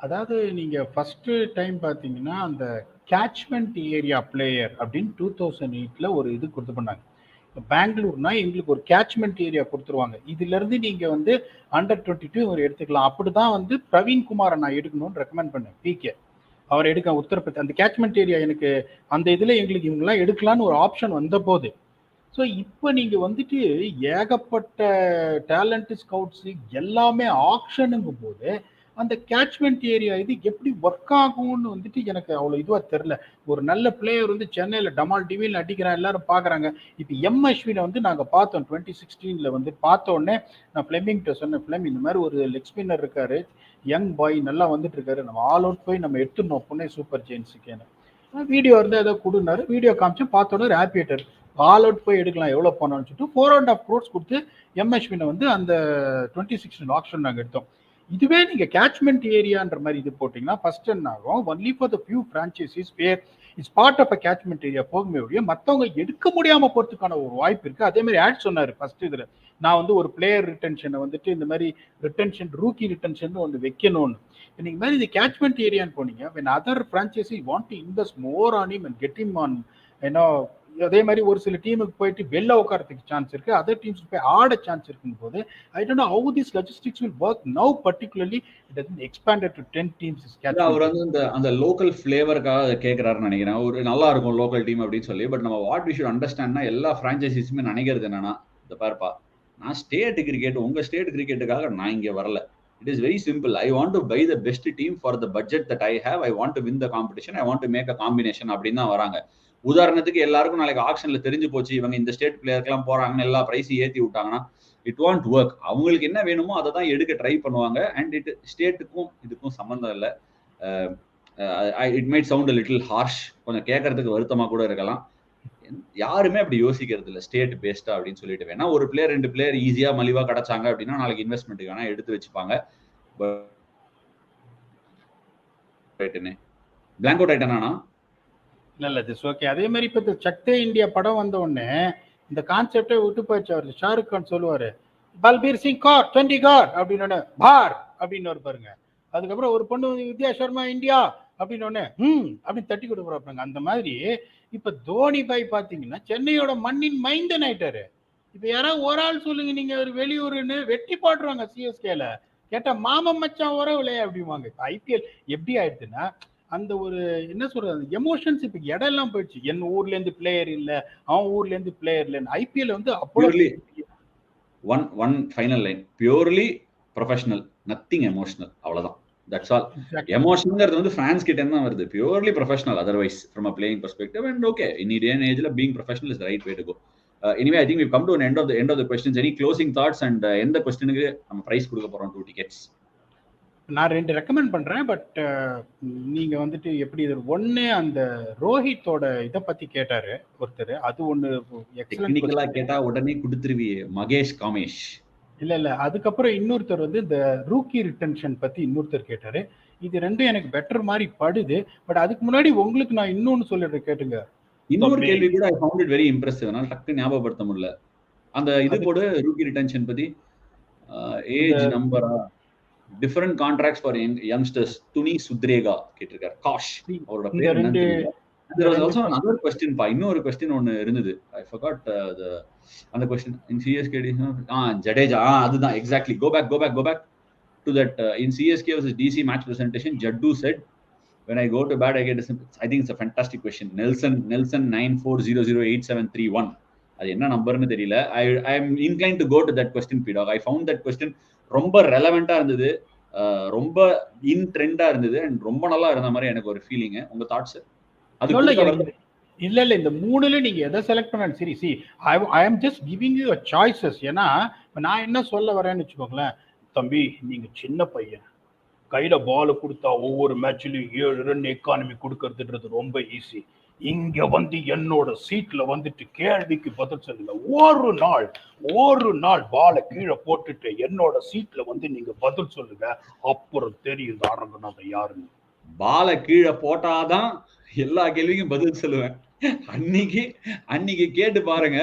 அதாவது நீங்க first time பாத்தீங்கன்னா அந்த catchment area player அப்படின்னு 2008ல ஒரு இது கொடுத்து பண்ணாங்க. பெங்களூர்னா எங்களுக்கு ஒரு கேட்ச்மெண்ட் ஏரியா கொடுத்துருவாங்க. இதுல இருந்து நீங்க வந்து அண்டர் 22 ஒரு எடுத்துக்கலாம். அப்படிதான் வந்து பிரவீன் குமாரை நான் எடுக்கணும்னு ரெக்கமெண்ட் பண்ணேன். பிகே அவர் எடுக்க உத்தரப்பிரதேஷ் அந்த கேட்ச்மெண்ட் ஏரியா எனக்கு அந்த இதுல எங்களுக்கு இவங்கெல்லாம் எடுக்கலான்னு ஒரு ஆப்ஷன் வந்த போது. ஸோ இப்போ நீங்க வந்துட்டு ஏகப்பட்ட டேலண்ட் ஸ்கவுட்ஸ் எல்லாமே ஆக்ஷனுங்கும் போது அந்த கேட்ச்மெண்ட் ஏரியா இது எப்படி ஒர்க் ஆகும்னு வந்துட்டு எனக்கு அவ்வளோ இதுவாக தெரில. ஒரு நல்ல பிளேயர் வந்து சென்னையில் டமால் டிவியில் அடிக்கிறான், எல்லாரும் பார்க்குறாங்க. இப்போ அஸ்வினை வந்து நாங்கள் பார்த்தோம் 2016 வந்து பார்த்த உடனே நான் ஃப்ளெமிங்கிட்ட சொன்னேன், ஃப்ளெம் இந்த மாதிரி ஒரு லெக் ஸ்பின்னர் இருக்காரு, யங் பாய் நல்லா வந்துட்டு இருக்காரு, நம்ம ஆல் அவுட் போய் நம்ம எடுத்துடணும் புனே சூப்பர் ஜெயின்ஸுக்கேன்னு. வீடியோ இருந்தால் ஏதோ கொடுனாரு, வீடியோ காமிச்சு பார்த்தோன்னே ஹாப்பியேட்டர் ஆல் அவுட் போய் எடுக்கலாம் எவ்வளோ பண்ணணும்னு சொல்லிட்டு 4.5 crores கொடுத்து அஸ்வினை வந்து அந்த 2016 ஆக்ஷன் நாங்கள் எடுத்தோம். இதுவே நீங்க கேட்ச்மெண்ட் ஏரியான்ற மாதிரி இது போட்டீங்கன்னா ஃபர்ஸ்ட் என்ன ஆகும், only for the few franchises where it's part of a catchment area போகுமே ஒழிய மற்றவங்க எடுக்க முடியாம போறதுக்கான ஒரு வாய்ப்பு இருக்கு. அதே மாதிரி ஆட் சொன்னாரு ஃபர்ஸ்ட் இதுல, நான் வந்து ஒரு பிளேயர் ரிட்டன்ஷனை வந்துட்டு இந்த மாதிரி ரிட்டன்ஷன் ரூக்கி ரிட்டன்ஷன் ஒன்று வைக்கணும்னு. நீங்க மாதிரி இது கேட்ச்மெண்ட் ஏரியான்னு போனீங்க, when other franchises want to invest more on him and get him on, அதே மாதிரி ஒரு சில டீமுக்கு போயிட்டு வெளில உட்காரத்துக்கு சான்ஸ் இருக்கு, அதர் டீம்ஸ் போய் ஆட சான்ஸ் இருக்கும் போது I don't know how this logistics will work now, particularly it has expanded to 10 teams. அவர் வந்து அந்த லோக்கல் ஃபிளேவர்க்காக கேட்கறாருன்னு நினைக்கிறேன். ஒரு நல்லா இருக்கும் லோக்கல் டீம் அப்படின்னு சொல்லி. பட் நம்ம வாட் வி ஷுட் அண்டர்ஸ்டாண்ட்னா எல்லா ஃப்ரான்ச்சைசிஸுமே நினைக்கிறது என்னன்னா, இந்த பாருப்பா நான் ஸ்டேட் கிரிக்கெட் உங்க ஸ்டேட் கிரிக்கெட்டுக்காக நான் இங்கே வரல. It is very simple. I want to buy the best team for the budget that I have. I want to win the competition. I want to make a combination அப்படின்னு தான் வராங்க. உதாரணத்துக்கு எல்லாருக்கும் நாளைக்கு ஆக்ஷன்ல தெரிஞ்சு போச்சு இவங்க இந்த ஸ்டேட் பிளேயருக்குலாம் போறாங்கன்னு எல்லா பிரைஸும் ஏற்றி விட்டாங்கன்னா இட் வாண்ட் ஒர்க். அவங்களுக்கு என்ன வேணுமோ அதை தான் எடுக்க ட்ரை பண்ணுவாங்க. அண்ட் இட் ஸ்டேட்டுக்கும் இதுக்கும் சம்மந்தம் இல்லை. It might sound a little harsh, கொஞ்சம் கேட்கறதுக்கு வருத்தமாக கூட இருக்கலாம். யாருமே அப்படி யோசிக்கிறது இல்லை ஸ்டேட் பேஸ்டா அப்படின்னு சொல்லிட்டு. வேணா ஒரு பிளேயர் 2 பிளேயர் ஈஸியா மலிவா கிடைச்சாங்க அப்படின்னா நாளைக்கு இன்வெஸ்ட்மெண்ட்டுக்கு வேணா எடுத்து வச்சுப்பாங்க. பிளாங்கோ டைட்டனா இல்ல திஸ் ஓகே. அதே மாதிரி இப்போ இந்த சக்தே இந்தியா படம் வந்த உடனே இந்த கான்செப்டே விட்டு போயிடுச்சு. அவர் ஷாருக் கான் சொல்லுவாரு பல்பீர் சிங் கார் 20 கார் அப்படின்னு பார் அப்படின்னு ஒரு பாருங்க. அதுக்கப்புறம் ஒரு பொண்ணு வித்யா சர்மா இந்தியா அப்படின்னு ஒண்ணு அப்படின்னு தட்டி கொடுக்குறாங்க. அந்த மாதிரி இப்ப தோனி பாய் பாத்தீங்கன்னா சென்னையோட மண்ணின் மைந்தன் ஆயிட்டாரு. இப்ப யாராவது ஒரு ஆள் சொல்லுங்க நீங்க ஒரு வெளியூருன்னு வெட்டி போடுறாங்க. சிஎஸ்கேல கேட்டா மாமன் மச்சான் உறவுல அப்படிவாங்க. இப்ப ஐபிஎல் எப்படி ஆயிடுச்சுன்னா அந்த ஒரு என்ன சொல்றது எமோஷன்ஸ் இப்ப இடம் எல்லாம் போயிடுச்சு. என் ஊர்ல இருந்து பிளேயர் இல்ல, அவன் ஊர்ல இருந்து பிளேயர் இல்ல. ஐபிஎல் வந்து அப்போ one final line, purely professional, nothing emotional, அவ்வளவுதான். That's all. எமோஷனல்ங்கிறது வந்து ஃபேன்ஸ் கிட்ட இருந்து தான் வருது. Purely professional otherwise from a playing perspective. And okay, in day and ஏஜ்ல being professional is the right way to go. Anyway, I think we've come to an end of the questions. Any closing thoughts and எந்த क्वेश्चनக்கு நம்ம price கொடுக்க போறோம் 2 tickets? நான் 2 recommend பண்றேன். But நீங்க வந்துட்டு எப்படி இது ஒண்ணு அந்த ரோஹித்தோட இத பத்தி கேட்டாரு ஒருத்தர். அது ஒண்ணு எக்ஸலன்ட் டெக்னிக்கலா கொஸ்டின். கேட்டா உடனே கொடுத்துருவியே மகேஷ் காமேஷ். இல்ல. அதுக்கப்புறம் இன்னொருத்தர் வந்து இந்த ரூக்கி ரிட்டன்ஷன் பத்தி இன்னொருத்தர் கேட்டாரு. இது ரெண்டும் எனக்கு பெட்டர் மாதிரி படுது. பட் அதுக்கு முன்னாடி உங்களுக்கு நான் இன்னொன்னு சொல்லிடுறேன் கேட்டுங்க. இன்னொரு கேள்வி கூட I found it very impressive. அதனால டக்கு ஞாபகப்படுத்த முடியல. அந்த இது போடு ரூக்கி ரிட்டன்ஷன் பத்தி. ஏஜ் நம்பரா டிஃபரண்ட் கான்ட்ராக்ட்ஸ் ஃபார் யங்ஸ்டர்ஸ். துணி சுத்ரேகா கேட்டிருக்காரு. காஷ் அவரோட பேர் என்னன்னு தெரியல. There was also another question பா. இன்னொரு question ஒன்னு இருந்தது. I forgot அந்த question. In CSK ஜடேஜா அதுதான் exactly. Go back to that in CSK versus DC match presentation. Jaddu said when I go to bat I get I think it's a fantastic question. Nelson 94008731. அது என்ன நம்பர்னு தெரியல. I am inclined to go to that question PDogg. I found that question ரொம்ப ரெலவெண்டா இருந்தது. ரொம்ப இன் ட்ரெண்டா இருந்தது and ரொம்ப நல்லா இருந்த மாதிரி எனக்கு ஒரு ஃபீலிங். உங்க தாட்ஸ்? இல்ல இந்த மூணுல நீங்க எதை செலக்ட் பண்ணாலும் சரி. So I am just giving you choices. ஏன்னா நான் என்ன சொல்ல வரேன்னு வச்சுக்கோங்களேன். தம்பி நீங்க சின்ன பையன், கையில பால் கொடுத்தா ஒவ்வொரு மேட்ச்லயும் 7 ரன் எக்கானமி கொடுக்கறதுன்றது ரொம்ப ஈஸி. இங்க வந்து என்னோட சீட்ல வந்துட்டு கேள்விக்கு பதில் சொல்லுங்க. ஒரு நாள் பாலை கீழே போட்டுட்டு என்னோட சீட்ல வந்து நீங்க பதில் சொல்லுங்க. அப்புறம் தெரியும் அரங்கநாத யாருன்னு. பாலை கீழே போட்டாதான் எல்லா கேள்விக்கும் பதில் சொல்லுவேன். அன்னைக்கு கேட்டு பாருங்க,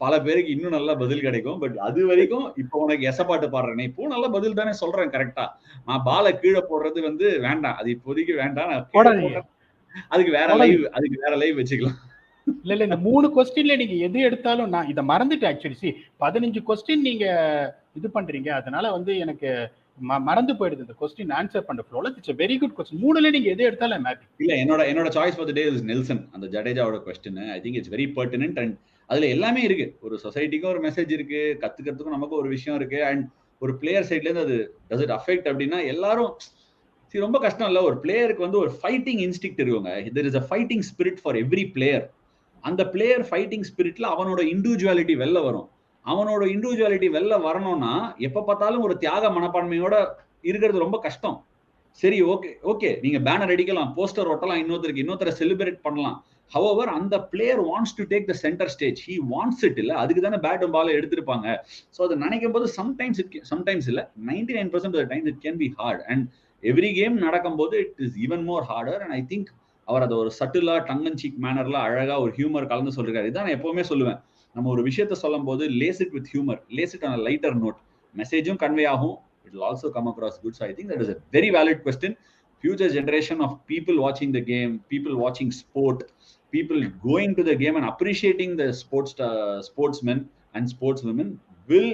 பல பேருக்கு இன்னும் நல்லா பதில் கிடைக்கும். பட் அது வரைக்கும் இப்ப உனக்கு எசப்பாட்டு பாடுறேன், இப்போ நல்ல பதில் தானே சொல்றேன் கரெக்டா. நான் பாலை கீழே போடுறது வந்து வேண்டாம், அது இப்போதைக்கு வேண்டாம். அதுக்கு வேற லைவ் வச்சுக்கலாம். இல்ல இந்த 3 கொஸ்டின்ல நீங்க எது எடுத்தாலும் நான் இதை மறந்துட்டேன். ஆக்சுவலி 15 கொஸ்டின் நீங்க இது பண்றீங்க, அதனால வந்து எனக்கு மறந்து போயிடுது இந்த கொஸ்டின் ஆன்சர் பண்ற ஃப்ளோல. இட்ஸ் a very good question. மூணுல நீங்க எது எடுத்தாலும் ஹாப்பி. இல்ல என்னோட choice for the day is Nelson. அந்த ஜடேஜாவோட question I think it's very pertinent and அதுல எல்லாமே இருக்கு. ஒரு சொசைட்டிக்கு ஒரு மெசேஜ் இருக்கு, கத்துக்கிறதுக்கும் நமக்கு ஒரு விஷயம் இருக்கு. அண்ட் ஒரு பிளேயர் சைடுல இருந்து அது டஸ் இட் அஃபெக்ட் அப்படின்னா எல்லாரும் ரொம்ப கஷ்டம் இல்ல. ஒரு பிளேயருக்கு வந்து ஒரு ஃபைட்டிங் இன்ஸ்டிங்க்ட் இருக்குங்க. There is a fighting spirit for every player. அந்த பிளேயர் ஃபைட்டிங் ஸ்பிரிட்ல அவனோட இண்டிவிஜுவாலிட்டி வெளில வரும். அவனோட இண்டிவிஜுவாலிட்டி வெளில வரணும்னா எப்ப பார்த்தாலும் ஒரு தியாக மனப்பான்மையோட இருக்கிறது ரொம்ப கஷ்டம். சரி, ஓகே நீங்க பேனர் அடிக்கலாம், போஸ்டர் ஒட்டலாம், இன்னொருத்தரை செலிப்ரேட் பண்ணலாம். However, அந்த player wants to take the centre stage. He wants it. இல்ல அதுக்கு தானே பேட்டும் பால் எடுத்திருப்பாங்க. ஸோ அதை நினைக்கும் போது சம்டைம்ஸ் இல்ல 99% of the time it can be hard. And every game நடக்கும்போது it is even more harder. And I think அவர் அதை ஒரு சட்டிலா டங் அண்ட் சீக் மேனர்ல அழகா ஒரு ஹியூமர் கலந்து சொல்றாரு. இதான் நான் எப்பவுமே சொல்லுவேன், நம்ம ஒரு விஷயத்த சொல்லும் போது lace it with humour, lace it on lighter note, மெசேஜும் கன்வே ஆகும், it will also come across good. So I think that is a very valid question. Future generation of people watching the game, people watching sport, people going to the game and appreciating the sportsmen and sportswomen will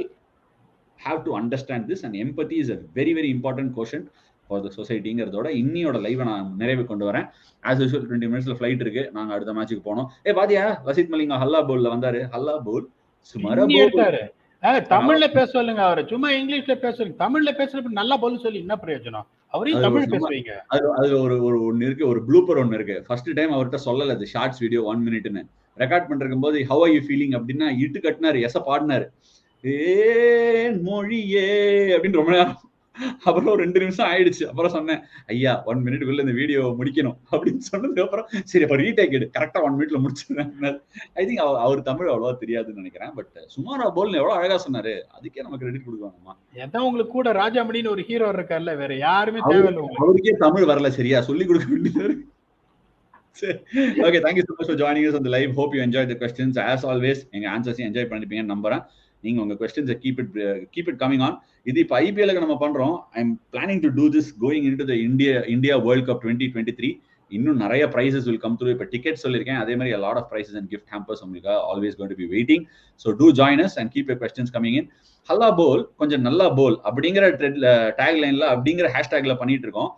have to understand this. And empathy is a very very important quotient for the society-ங்கறதோட இன்னியோட live நான் நிறைவு கொண்டு வரேன். as usual 20 minutesல flight இருக்கு, நாங்க அடுத்த மேட்சுக்கு போறோம். பாத்தியா லசித் மலிங்கா ஹல்லா போல்ல வந்தாரு. ஹல்லா போல் சுமாரா போல் தமிழ்ல பேச சொல்லுங்க. அவரை சும்மா இங்கிலீஷ்ல பேச சொல்லுங்க. தமிழ்ல பேசுறப்ப நல்லா பதில் சொல்லி என்ன பிரயோஜனம்? அவரையும் தமிழ் பேசுவீங்க. அது ஒரு ஒன்னு இருக்கு, ஒரு ப்ளூப்பர் ஒன்னு இருக்கு. ஃபர்ஸ்ட் டைம் அவர்கிட்ட சொல்லல அது ஷார்ட்ஸ் வீடியோ 1 மினிட்னு ரெக்கார்ட் பண்றக்கும் போது ஹவ் ஆர் யூ ஃபீலிங் அப்படின்னா இட்டு கட்டினாரு, எச பாடினாரு, ஏன் மொழியே அப்படின்னு ரொம்ப நேரம். அப்புறம் ஒரு 2 நிமிஷம் ஆயிடுச்சு. அப்புறம் சொன்னேன், ஐயா 1 மினிட்டுக்குள்ள இந்த வீடியோ முடிக்கணும் அப்படின்னு சொன்னதுக்கு அப்புறம் சரி அப்ப ரீடேக் எடு, கரெக்டா 1 மினிட்ல முடிச்சிருந்தேன். ஐ திங்க் அவர் தமிழ் அவ்வளவா தெரியாதுன்னு நினைக்கிறேன். பட் சுமாரா போல் எவ்வளவு அழகா சொன்னாரு, அதுக்கே நமக்கு கிரெடிட் கொடுக்கணுமா? ஏதோ உங்களுக்கு கூட ராஜாமணின்னு ஒரு ஹீரோ இருக்கார்ல, வேற யாருமே தேவையில்லை. அவருக்கே தமிழ் வரல சரியா, சொல்லி கொடுக்க வேண்டியது. Okay, thank you so much for joining us on the live. Hope you enjoyed the questions. As always, எங்க ஆன்சர்ஸ் என்ஜாய் பண்ணிருப்பீங்கன்னு நம்புறேன். நீங்க உங்க questions keep it coming on. இது இப்ப ஐபிஎல்க்கு நம்ம பண்றோம். I am planning to do this going into the India World Cup 2023. இன்னும் நிறைய prizes will come through. இப்ப டிக்கெட் சொல்லிருக்கேன், அதே மாதிரி a lot of prizes and gift hampers உங்களுக்கு always going to be waiting. So do join us and keep your questions coming in. ஹல்லா போல் கொஞ்சம் நல்லா போல் அப்படிங்கிற டேக் லைன்ல அப்படிங்கிற ஹேஷ்டேக்ல பண்ணிட்டு இருக்கோம்.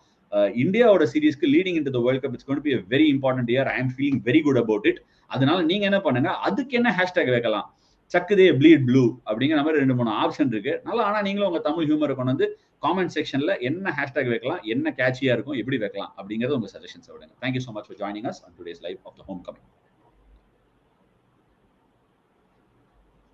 இந்தியாவோட சீரீஸ்க்கு leading into the world cup it's going to be a very important year. I am feeling very good about it. அதனால நீங்க என்ன பண்ணுங்க, அதுக்கு என்ன ஹேஷ்டேக் வைக்கலாம், சக்குதே ப்ளீட் ப்ளூ அப்படிங்கிற மாதிரி 2-3 ஆப்ஷன் இருக்கு. நல்லா ஆனா நீங்களும் உங்க தமிழ் ஹியூமரை கொண்டு வந்து காமெண்ட் செக்ஷன்ல என்ன ஹேஷ்டேக் வைக்கலாம், என்ன கேட்சியா இருக்கும், எப்படி வைக்கலாம் அப்படிங்கறது உங்க சஜஷன்ஸ் விடுங்க. Thank you so much for joining us on today's live of the Homecoming.